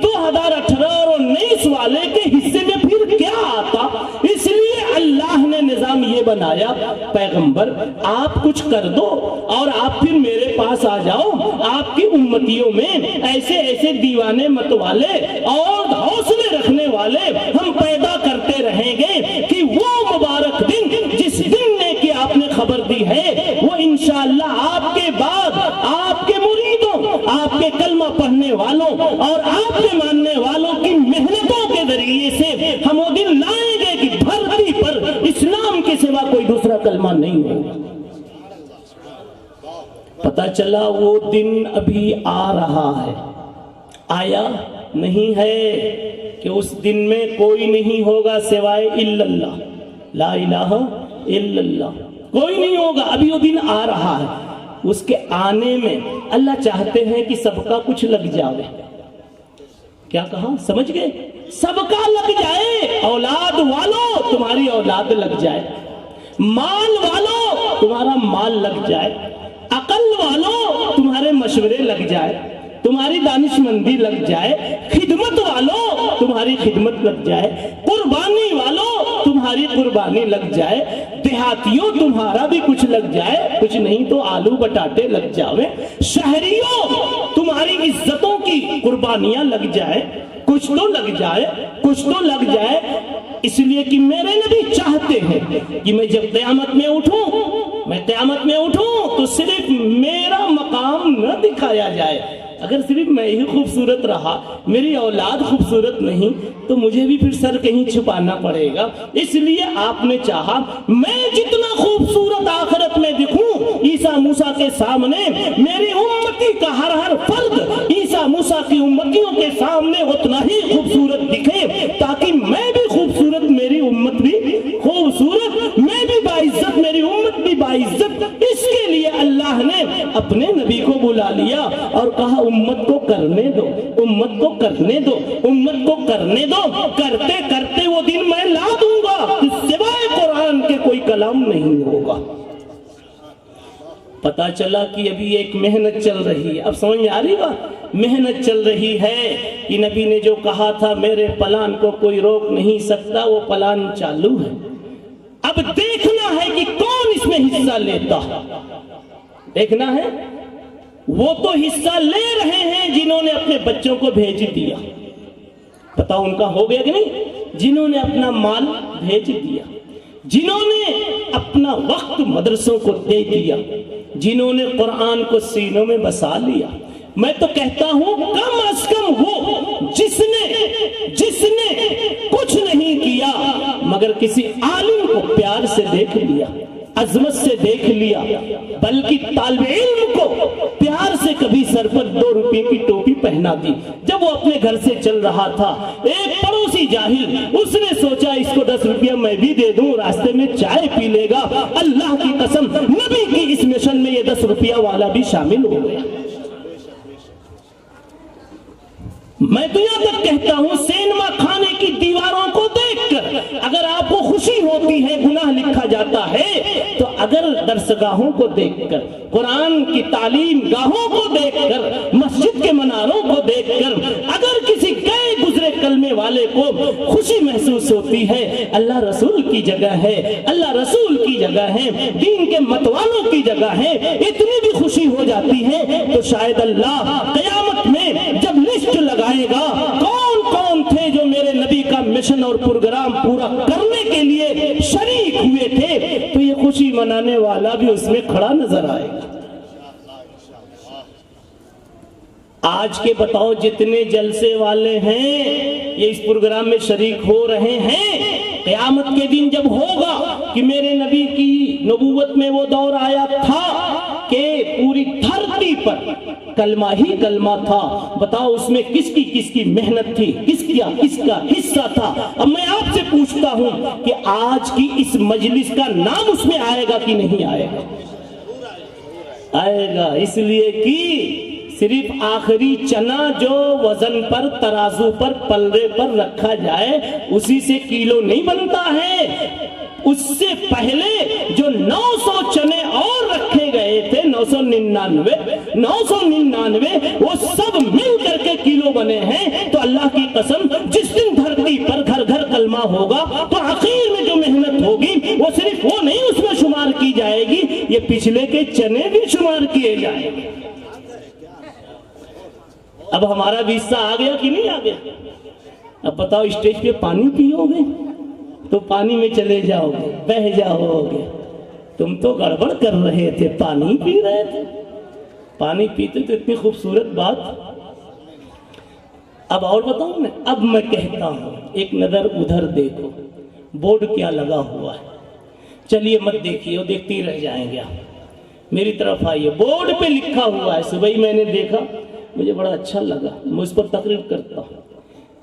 2018 اور 19 والے کے حصے میں پھر کیا آتا؟ اس لیے اللہ نے نظام یہ بنایا، پیغمبر آپ کچھ کر دو اور آپ پھر میرے پاس آ جاؤ. آپ کی امتیوں میں ایسے دیوانے مت والے اور حوصلے رکھنے والے ہم پیدا کرتے رہیں گے کہ وہ مبارک دن جس دن نے کہ آپ نے خبر دی ہے وہ انشاءاللہ آپ کے بعد آپ کے مریدوں، آپ کے کلمہ پڑھنے والوں اور آپ کے ماننے والوں کی محنتوں کے ذریعے سے ہم وہ دن لائیں گے کہ دھرتی پر اسلام کے سوا کوئی دوسرا کلمہ نہیں ہوگا. پتہ چلا وہ دن ابھی آ رہا ہے، آیا نہیں ہے کہ اس دن میں کوئی نہیں ہوگا سوائے الا اللہ، لا الہ الا اللہ، کوئی نہیں ہوگا. ابھی وہ دن آ رہا ہے. اس کے آنے میں اللہ چاہتے ہیں کہ سب کا کچھ لگ جائے. کیا کہا؟ سمجھ گئے؟ سب کا لگ جائے. اولاد والو تمہاری اولاد لگ جائے، مال والو تمہارا مال لگ جائے، عقل والو تمہارے مشورے لگ جائے، تمہاری دانش مندی لگ جائے، خدمت والو تمہاری خدمت لگ جائے، قربانی والو تمہاری قربانی لگ جائے، دیہاتیوں تمہارا بھی کچھ لگ جائے، کچھ نہیں تو آلو بٹاٹے لگ جاوے، شہریوں تمہاری عزتوں کی قربانیاں لگ جائے، کچھ تو لگ جائے. اس لیے کہ میرے نبی چاہتے ہیں کہ میں جب قیامت میں اٹھوں تو صرف میرا مقام نہ دکھایا جائے. اگر صرف میں ہی خوبصورت رہا، میری اولاد خوبصورت نہیں، تو مجھے بھی پھر سر کہیں چھپانا پڑے گا. اس لیے آپ نے چاہا میں جتنا خوبصورت آخرت میں دکھوں عیسیٰ موسیٰ کے سامنے، میری امتی کا ہر فرد عیسیٰ موسیٰ کی امتیوں کے سامنے اتنا ہی خوبصورت دکھے، تاکہ میں بھی خوبصورت، میری امت بھی خوبصورت، میں بھی باعزت، میری امت بھی باعزت. اس کے لیے اللہ نے اپنے نبی کو بلا لیا اور کہا امت کو کرنے دو. کرتے کرتے وہ دن میں لا دوں گا، سوائے قرآن کے کوئی کلام نہیں ہوگا. پتا چلا کہ ابھی ایک محنت چل رہی ہے. اب سمجھ میں آ رہی بات؟ محنت چل رہی ہے کہ نبی نے جو کہا تھا میرے پلان کو کوئی روک نہیں سکتا، وہ پلان چالو ہے. اب دیکھنا ہے کہ کون اس میں حصہ لیتا. دیکھنا ہے. وہ تو حصہ لے رہے ہیں جنہوں نے اپنے بچوں کو بھیج دیا. پتا ان کا ہو گیا کہ نہیں؟ جنہوں نے اپنا مال بھیج دیا، جنہوں نے اپنا وقت مدرسوں کو دے دیا، جنہوں نے قرآن کو سینوں میں بسا لیا. میں تو کہتا ہوں کم از کم وہ جس نے کچھ نہیں کیا مگر کسی عالم کو پیار سے دیکھ لیا، عظمت سے دیکھ لیا، بلکہ طالب علم کو پیار سے کبھی سر پر 2 روپے کی ٹوپی پہنا دی. جب وہ اپنے گھر سے چل رہا تھا، ایک پڑوسی جاہل اس نے سوچا اس کو 10 روپیہ میں بھی دے دوں، راستے میں چائے پی لے گا. اللہ کی قسم نبی کی اس مشن میں یہ 10 روپیہ والا بھی شامل ہو گیا. میں تو یہاں تک کہتا ہوں سینما کھانے کی دیواروں کو دیکھ کر اگر آپ کو خوشی ہوتی ہے گناہ لکھا جاتا ہے، تو اگر درسگاہوں کو دیکھ کر، قرآن کی تعلیم گاہوں کو دیکھ کر، مسجد کے مناروں کو دیکھ کر اگر کسی گئے گزرے کلمے والے کو خوشی محسوس ہوتی ہے، اللہ رسول کی جگہ ہے، اللہ رسول کی جگہ ہے، دین کے متوالوں کی جگہ ہے، اتنی بھی خوشی ہو جاتی ہے، تو شاید اللہ قیامت میں جب لسٹ لگائے گا کون کون تھے جو میرے نبی کا مشن اور پروگرام پورا کرنے کے لیے شریک شریک ہوئے تھے تو یہ خوشی منانے والا بھی اس میں کھڑا نظر آئے گا۔ آج کے بتاؤ جتنے جلسے والے ہیں یہ اس پروگرام میں شریک ہو رہے ہیں، قیامت کے دن جب ہوگا کہ میرے نبی کی نبوت میں وہ دور آیا تھا کہ پوری دھرتی پر کلمہ ہی کلمہ تھا، بتاؤ اس میں کس کی محنت تھی، کس کا حصہ تھا۔ اب میں آپ سے پوچھتا ہوں کہ آج کی اس مجلس کا نام اس میں آئے گا کہ نہیں آئے گا؟ آئے گا، اس لیے کہ صرف آخری چنا جو وزن پر ترازو پر پلڑے پر رکھا جائے اسی سے کیلو نہیں بنتا ہے، اس سے پہلے جو 900 چنے اور رکھے گئے تھے 999 وہ سب مل کر کے کیلو بنے ہیں۔ تو اللہ کی قسم جس دن دھرتی پر گھر گھر کلمہ ہوگا تو آخر میں جو محنت ہوگی وہ صرف وہ نہیں اس میں شمار کی جائے گی، یہ پچھلے کے چنے بھی شمار کیے جائیں گے۔ اب ہمارا بھی حصہ آ گیا کہ نہیں آ گیا؟ اب بتاؤ اسٹیج پہ پانی پیو گے تو پانی میں چلے جاؤ گے، بہہ جاؤ گے۔ تم تو گڑبڑ کر رہے تھے، پانی پی رہے تھے، پانی پیتے تو اتنی خوبصورت بات۔ اب اور بتاؤں میں، اب میں کہتا ہوں ایک نظر ادھر دیکھو، بورڈ کیا لگا ہوا ہے، چلیے مت دیکھیے وہ دیکھتی رہ جائیں گے، میری طرف آئیے۔ بورڈ پہ لکھا ہوا ہے، صبح ہی میں نے دیکھا، مجھے بڑا اچھا لگا، میں اس پر تقریر کرتا ہوں۔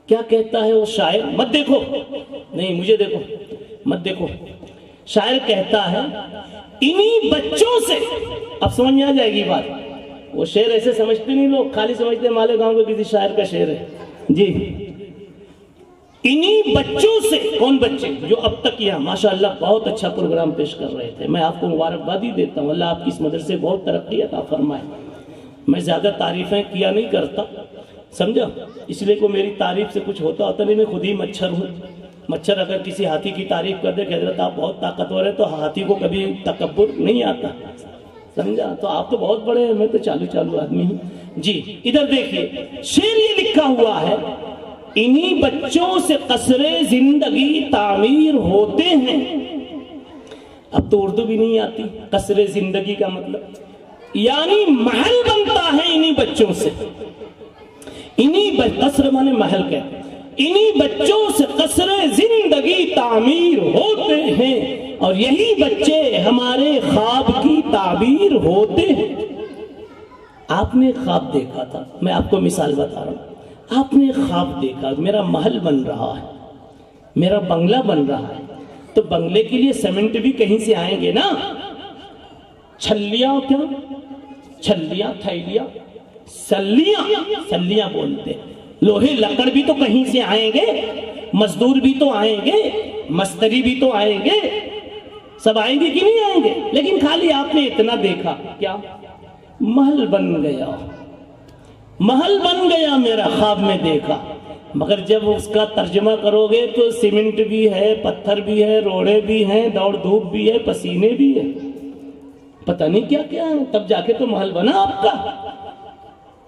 کیا کہتا ہے وہ شاعر؟ مت دیکھو، نہیں مجھے دیکھو، مت دیکھو۔ شاعر کہتا ہے انہی بچوں سے، اب سمجھ میں آ جائے گی بات، وہ شعر ایسے سمجھتے نہیں لوگ، خالی سمجھتے مالے گاؤں کے کسی شاعر کا شعر ہے جی۔ انہی بچوں سے، کون بچے؟ جو اب تک یہاں ماشاءاللہ بہت اچھا پروگرام پیش کر رہے تھے، میں آپ کو مبارکبادی دیتا ہوں، اللہ آپ کی اس مدرسے بہت ترقی عطا فرمائے۔ میں زیادہ تعریفیں کیا نہیں کرتا، سمجھا، اس لیے کو میری تعریف سے کچھ ہوتا نہیں، میں خود ہی مچھر ہوں۔ مچھر اگر کسی ہاتھی کی تعریف کر دے کہ حضرت آپ بہت طاقتور ہیں، تو ہاتھی کو کبھی تکبر نہیں آتا، سمجھا، تو آپ تو بہت بڑے ہیں، میں تو چالو آدمی ہوں جی۔ ادھر دیکھیے شعر یہ لکھا ہوا ہے، انہی بچوں سے قصر زندگی تعمیر ہوتے ہیں۔ اب تو اردو بھی نہیں آتی، قصر زندگی کا مطلب یعنی محل بنتا ہے انہی بچوں سے، قصر مانے محل کے، انہی بچوں سے قصر زندگی تعمیر ہوتے ہیں، اور یہی بچے ہمارے خواب کی تعبیر ہوتے ہیں۔ آپ نے خواب دیکھا تھا، میں آپ کو مثال بتا رہا ہوں، آپ نے خواب دیکھا میرا محل بن رہا ہے، میرا بنگلہ بن رہا ہے، تو بنگلے کے لیے سیمنٹ بھی کہیں سے آئیں گے نا، چھلیاں، کیا چھلیاں، تھیلیاں، سلیاں بولتے، لوہے لکڑ بھی تو کہیں سے آئیں گے، مزدور بھی تو آئیں گے، مستری بھی تو آئیں گے، سب آئیں گے کہ نہیں آئیں گے؟ لیکن خالی آپ نے اتنا دیکھا، کیا محل بن گیا، محل بن گیا میرا، خواب میں دیکھا۔ مگر جب اس کا ترجمہ کرو گے تو سیمنٹ بھی ہے، پتھر بھی ہے، روڑے بھی ہیں، دوڑ دھوپ بھی ہے، پسینے بھی ہے، پتہ نہیں کیا کیا ہے، تب جا کے تو محل بنا آپ کا۔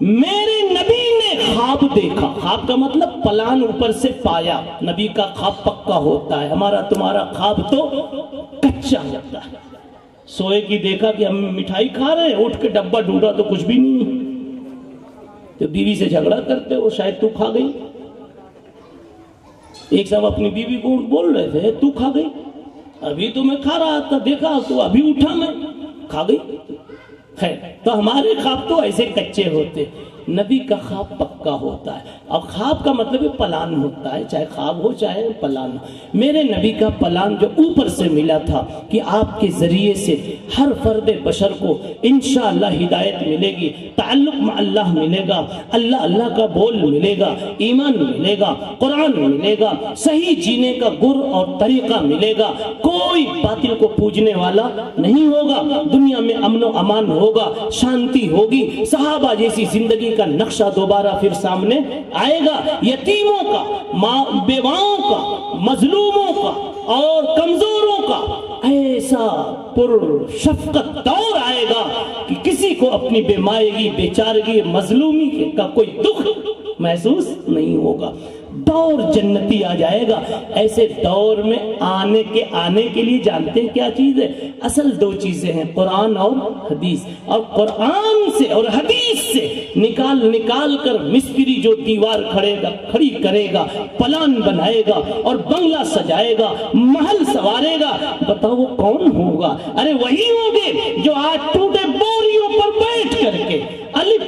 میرے نبی نے خواب دیکھا، خواب کا مطلب پلان اوپر سے پایا، نبی کا خواب پکا ہوتا ہے، ہمارا تمہارا خواب تو کچا ہوتا ہے۔ سوئے کی دیکھا کہ ہم مٹھائی کھا رہے ہیں، اٹھ کے ڈبہ ڈھونڈا تو کچھ بھی نہیں، تو بیوی سے جھگڑا کرتے ہو، شاید تو کھا گئی۔ ایک صاحب اپنی بیوی کو بول رہے تھے تو کھا گئی، ابھی تو میں کھا رہا تھا، دیکھا تو ابھی اٹھا میں، کھا گئی۔ خیر، تو ہمارے خواب تو ایسے کچے ہوتے، نبی کا خواب پکا ہوتا ہے۔ اب خواب کا مطلب پلان ہوتا ہے، چاہے خواب ہو چاہے پلان ہو۔ میرے نبی کا پلان جو اوپر سے ملا تھا کہ آپ کے ذریعے سے ہر فرد بشر کو انشاءاللہ ہدایت ملے گی، تعلق مع اللہ ملے گا، اللہ کا بول ملے گا، ایمان ملے گا، قرآن ملے گا، صحیح جینے کا گر اور طریقہ ملے گا، کوئی باطل کو پوجنے والا نہیں ہوگا، دنیا میں امن و امان ہوگا، شانتی ہوگی، صحابہ جیسی زندگی کا نقشہ دوبارہ پھر سامنے آئے گا، یتیموں کا، بیواؤں کا، مظلوموں کا اور کمزوروں کا ایسا پر شفقت دور آئے گا کہ کسی کو اپنی بیمائیگی، بیچارگی، مظلومی کا کوئی دکھ محسوس نہیں ہوگا۔ دور جنتی آ جائے گا۔ ایسے دور میں آنے کے لیے جانتے ہیں کیا چیز ہے؟ اصل دو چیزیں ہیں، قرآن اور حدیث۔ اور قرآن سے اور حدیث سے نکال کر مستری جو دیوار کھڑی کرے گا، پلان بنائے گا اور بنگلہ سجائے گا، محل سوارے گا، بتاؤ وہ کون ہوگا؟ ارے وہی ہوگے جو آج ٹوٹے بوریوں پر بیٹھ کر کے الف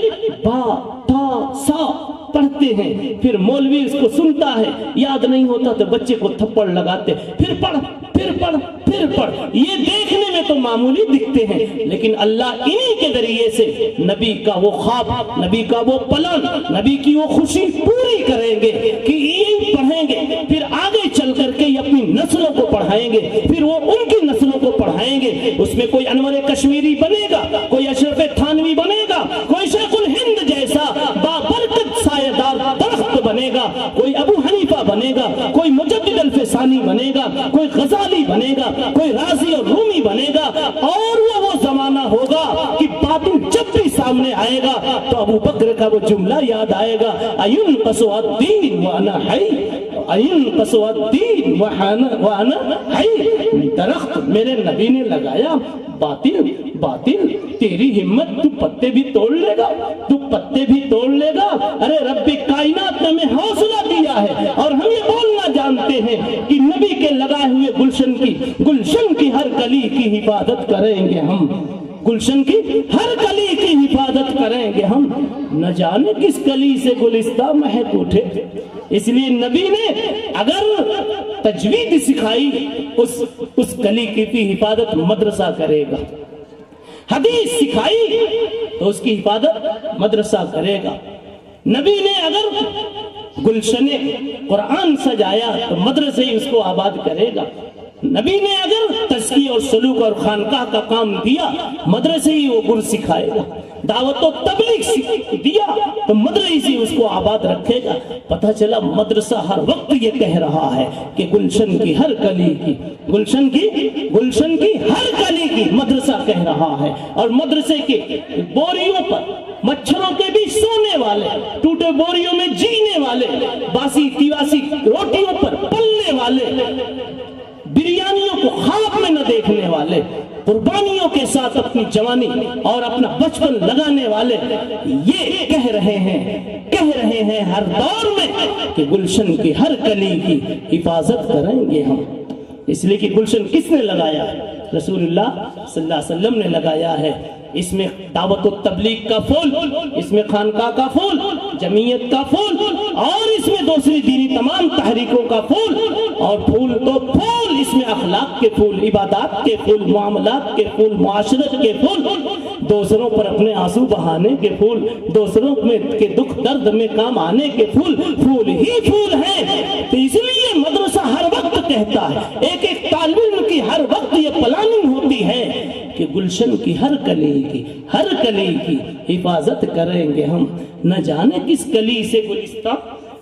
با تا سا پڑھتے ہیں، پھر مولوی اس کو سنتا ہے، یاد نہیں ہوتا تو بچے کو تھپڑ لگاتے، پھر پڑھ پھر پڑھ پھر پڑھ۔ یہ دیکھنے میں تو معمولی دکھتے ہیں، لیکن اللہ انہی کے ذریعے سے نبی کا وہ خواب، نبی کا وہ پلان، نبی کی وہ خوشی پوری کریں گے کہ یہ پڑھیں گے، پھر آگے چل کر کے اپنی نسلوں کو پڑھائیں گے، پھر وہ ان کی نسلوں کو پڑھائیں گے۔ اس میں کوئی انور کشمیری بنے گا، کوئی اشرف تھانوی بنے گا، کوئی شیخ الہند جیسا بابرکت سایہ دار درخت بنے گا، کوئی ابو حنیفہ بنے گا، کوئی مجدد الفسانی بنے گا، کوئی غزالی بنے گا، کوئی رازی اور رومی بنے گا۔ اور وہ زمانہ ہوگا کہ باطل جب بھی سامنے آئے گا تو ابو بکر کا وہ جملہ یاد آئے گا، اَيُنْقَصُ الدِّينُ وَأَنَا حَيٌّ، اَيُنْقَصُ الدِّينُ وَأَنَا حَيٌّ۔ درخت میرے نبی نے لگایا، باطل تیری ہمت، تو پتے بھی توڑ لے گا، تو پتے بھی توڑ لے گا۔ ارے رب کائنات نے ہمیں حوصلہ دیا ہے اور ہم یہ بولنا جانتے ہیں کہ نبی کے لگائے ہوئے گلشن کی ہر کلی کی حفاظت کریں گے ہم، گلشن کی ہر کلی کی حفاظت کریں گے ہم، نہ جانے کس کلی سے گلستہ مہک اٹھے۔ اس لیے نبی نے اگر تجوید سکھائی، اس کلی کی حفاظت مدرسہ کرے گا، حدیث سکھائی تو اس کی حفاظت مدرسہ کرے گا، نبی نے اگر گلشن قرآن سجایا تو مدرسے ہی اس کو آباد کرے گا، نبی نے اگر تزکیہ اور سلوک اور خانقاہ کا کام دیا مدرسے ہی وہ گر سکھائے گا، دعوت و تبلیغ دیا تو مدرسے اس کو آباد رکھے گا۔ پتہ چلا مدرسہ ہر وقت یہ کہہ رہا ہے کہ گلشن کی ہر کلی کی، گلشن کی ہر کلی کی مدرسہ کہہ رہا ہے، اور مدرسے کے بوریوں پر مچھروں کے بھی سونے والے، ٹوٹے بوریوں میں جینے والے، باسی تیواسی روٹیوں پر پلنے والے، بریانیوں کو خواب میں نہ دیکھنے والے، قربانیوں کے ساتھ اپنی جوانی اور اپنا بچپن لگانے والے یہ کہہ رہے ہیں ہر دور میں کہ گلشن کی ہر کلی کی حفاظت کریں گے ہم۔ اس لیے کہ گلشن کس نے لگایا؟ رسول اللہ صلی اللہ علیہ وسلم نے لگایا ہے۔ اس میں دعوت و تبلیغ کا پھول، اس میں خانقاہ کا پھول، جمعیت کا پھول، اور اس میں دوسری دینی تمام تحریکوں کا پھول، اور پھول تو پھول، اس میں اخلاق کے پھول، عبادات کے پھول، معاملات کے پھول، معاشرت کے پھول، دوسروں پر اپنے آنسو بہانے کے پھول، دوسروں کے دکھ درد میں کام آنے کے پھول ہی پھول ہیں۔ تو اس لیے مدرسہ ہر وقت کہتا ہے، ایک طالب علم کی ہر وقت یہ پلاننگ ہوتی ہے کہ گلشن کی ہر کلی کی حفاظت کریں گے ہم، نہ جانے کس کلی سے گلستہ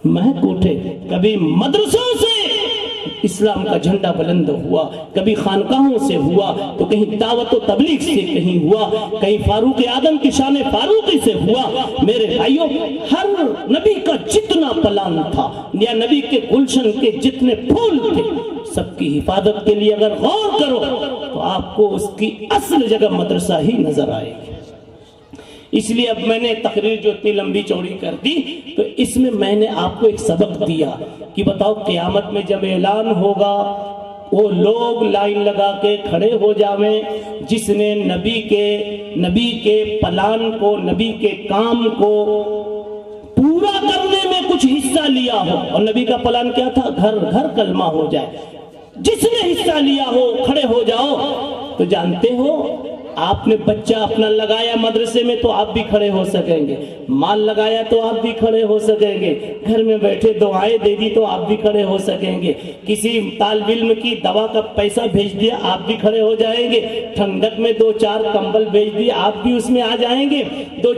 مہک اٹھے۔ کبھی مدرسوں سے اسلام کا جھنڈا بلند ہوا، کبھی خانقاہوں سے ہوا، تو کہیں دعوت و تبلیغ سے کہیں ہوا، کہیں فاروق اعظم کی شان فاروقی سے ہوا۔ میرے بھائیوں، ہر نبی کا جتنا پلان تھا یا نبی کے گلشن کے جتنے پھول تھے، سب کی حفاظت کے لیے اگر غور کرو تو آپ کو اس کی اصل جگہ مدرسہ ہی نظر آئے گی۔ اس لیے اب میں نے تقریر جو اتنی لمبی چوڑی کر دی تو اس میں میں نے آپ کو ایک سبق دیا کہ بتاؤ قیامت میں جب اعلان ہوگا وہ لوگ لائن لگا کے کھڑے ہو جاویں جس نے نبی کے پلان کو، نبی کے کام کو پورا کرنے میں کچھ حصہ لیا ہو۔ اور نبی کا پلان کیا تھا؟ گھر گھر کلمہ ہو جائے۔ جس نے حصہ لیا ہو کھڑے ہو جاؤ۔ تو جانتے ہو آپ نے بچہ اپنا لگایا مدرسے میں تو آپ بھی کھڑے ہو سکیں گے، مال لگایا تو آپ بھی کھڑے ہو سکیں گے، گھر میں بیٹھے دعائیں دے دی تو آپ بھی کھڑے ہو سکیں گے، کسی طالب علم کی دوا کا پیسہ بھیج دیا آپ بھی کھڑے ہو جائیں گے، ٹھنڈک میں 2-4 کمبل بھیج دیا آپ بھی اس میں آ جائیں گے، دو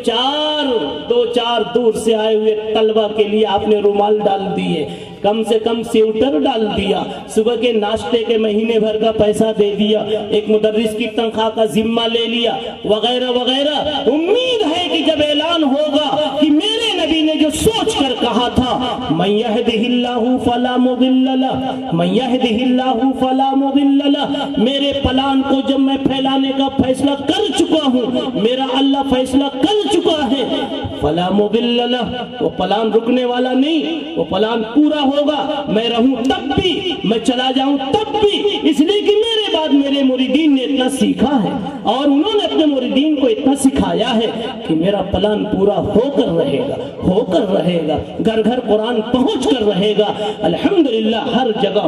چار دور سے آئے ہوئے طلبہ کے لیے آپ نے رومال ڈال دیے، کم سے کم سیوٹر ڈال دیا، صبح کے ناشتے کے مہینے بھر کا پیسہ دے دیا، ایک مدرس کی تنخواہ کا ذمہ لے لیا، وغیرہ وغیرہ۔ امید ہے کہ جب اعلان ہوگا کہ میرے نبی نے جو سوچ کر کہا تھا من یہدہ اللہ فلا مضل لہ من یہدہ اللہ فلا مضل لہ، میرے پلان کو جب میں پھیلانے کا فیصلہ کر چکا ہوں، میرا اللہ فیصلہ کر چکا ہے، فلا مضل لہ، وہ پلان رکنے والا نہیں، وہ پلان پورا ہوگا، میں رہوں تب بھی، میں چلا جاؤں تب بھی، اس لیے کہ میرے بعد میرے مریدین نے اتنا سیکھا ہے اور انہوں نے اپنے مریدین کو اتنا سکھایا ہے کہ میرا پلان پورا ہو کر رہے گا، ہو کر رہے گا، گھر گھر قرآن پہنچ کر رہے گا۔ الحمدللہ ہر جگہ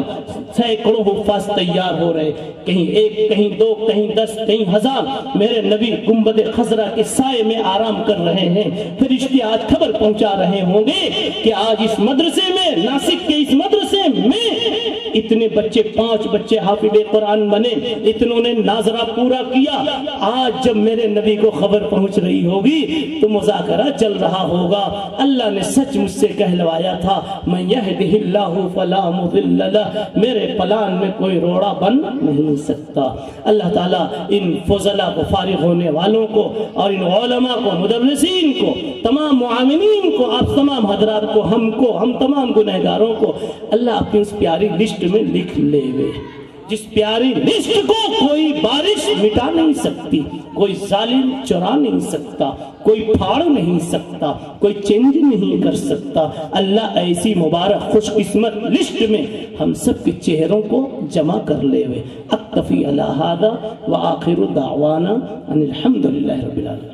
سینکڑوں حفاظ تیار ہو رہے، کہیں ایک، کہیں دو، کہیں 10، کہیں 1000، میرے نبی گنبد خضرا کے سائے میں آرام کر رہے ہیں۔ فرشتے آج خبر پہنچا رہے ہوں گے کہ آج اس مدرسے میں، ناسک کے اس مدرسے میں اتنے بچے، 5 بچے حافظ قرآن بنے، اتنوں نے ناظرہ پورا کیا۔ آج جب میرے نبی کو خبر پہنچ رہی ہوگی تو مذاکرہ چل رہا ہوگا۔ اللہ نے سچ مجھ سے کہلوایا تھا من یہدہ اللہ فلا مضل لہ، میرے پلان میں کوئی روڑا بن نہیں سکتا۔ اللہ تعالیٰ ان فضلاء کو، فارغ ہونے والوں کو، اور ان علماء کو، مدرسین کو، تمام معاونین کو، آپ تمام حضرات کو، ہم تمام گنہگاروں کو اللہ اپنی اس پیاری لسٹ میں لکھ لے وے، جس پیاری لسٹ کو کوئی بارش مٹا نہیں سکتی، کوئی ظالم چرا نہیں سکتا، کوئی پھاڑ نہیں سکتا، کوئی چینج نہیں کر سکتا۔ اللہ ایسی مبارک خوش قسمت لسٹ میں ہم سب کے چہروں کو جمع کر لے ہوئے۔ اکتفی علی ھذا وآخر دعوانا ان الحمدللہ رب العالمین۔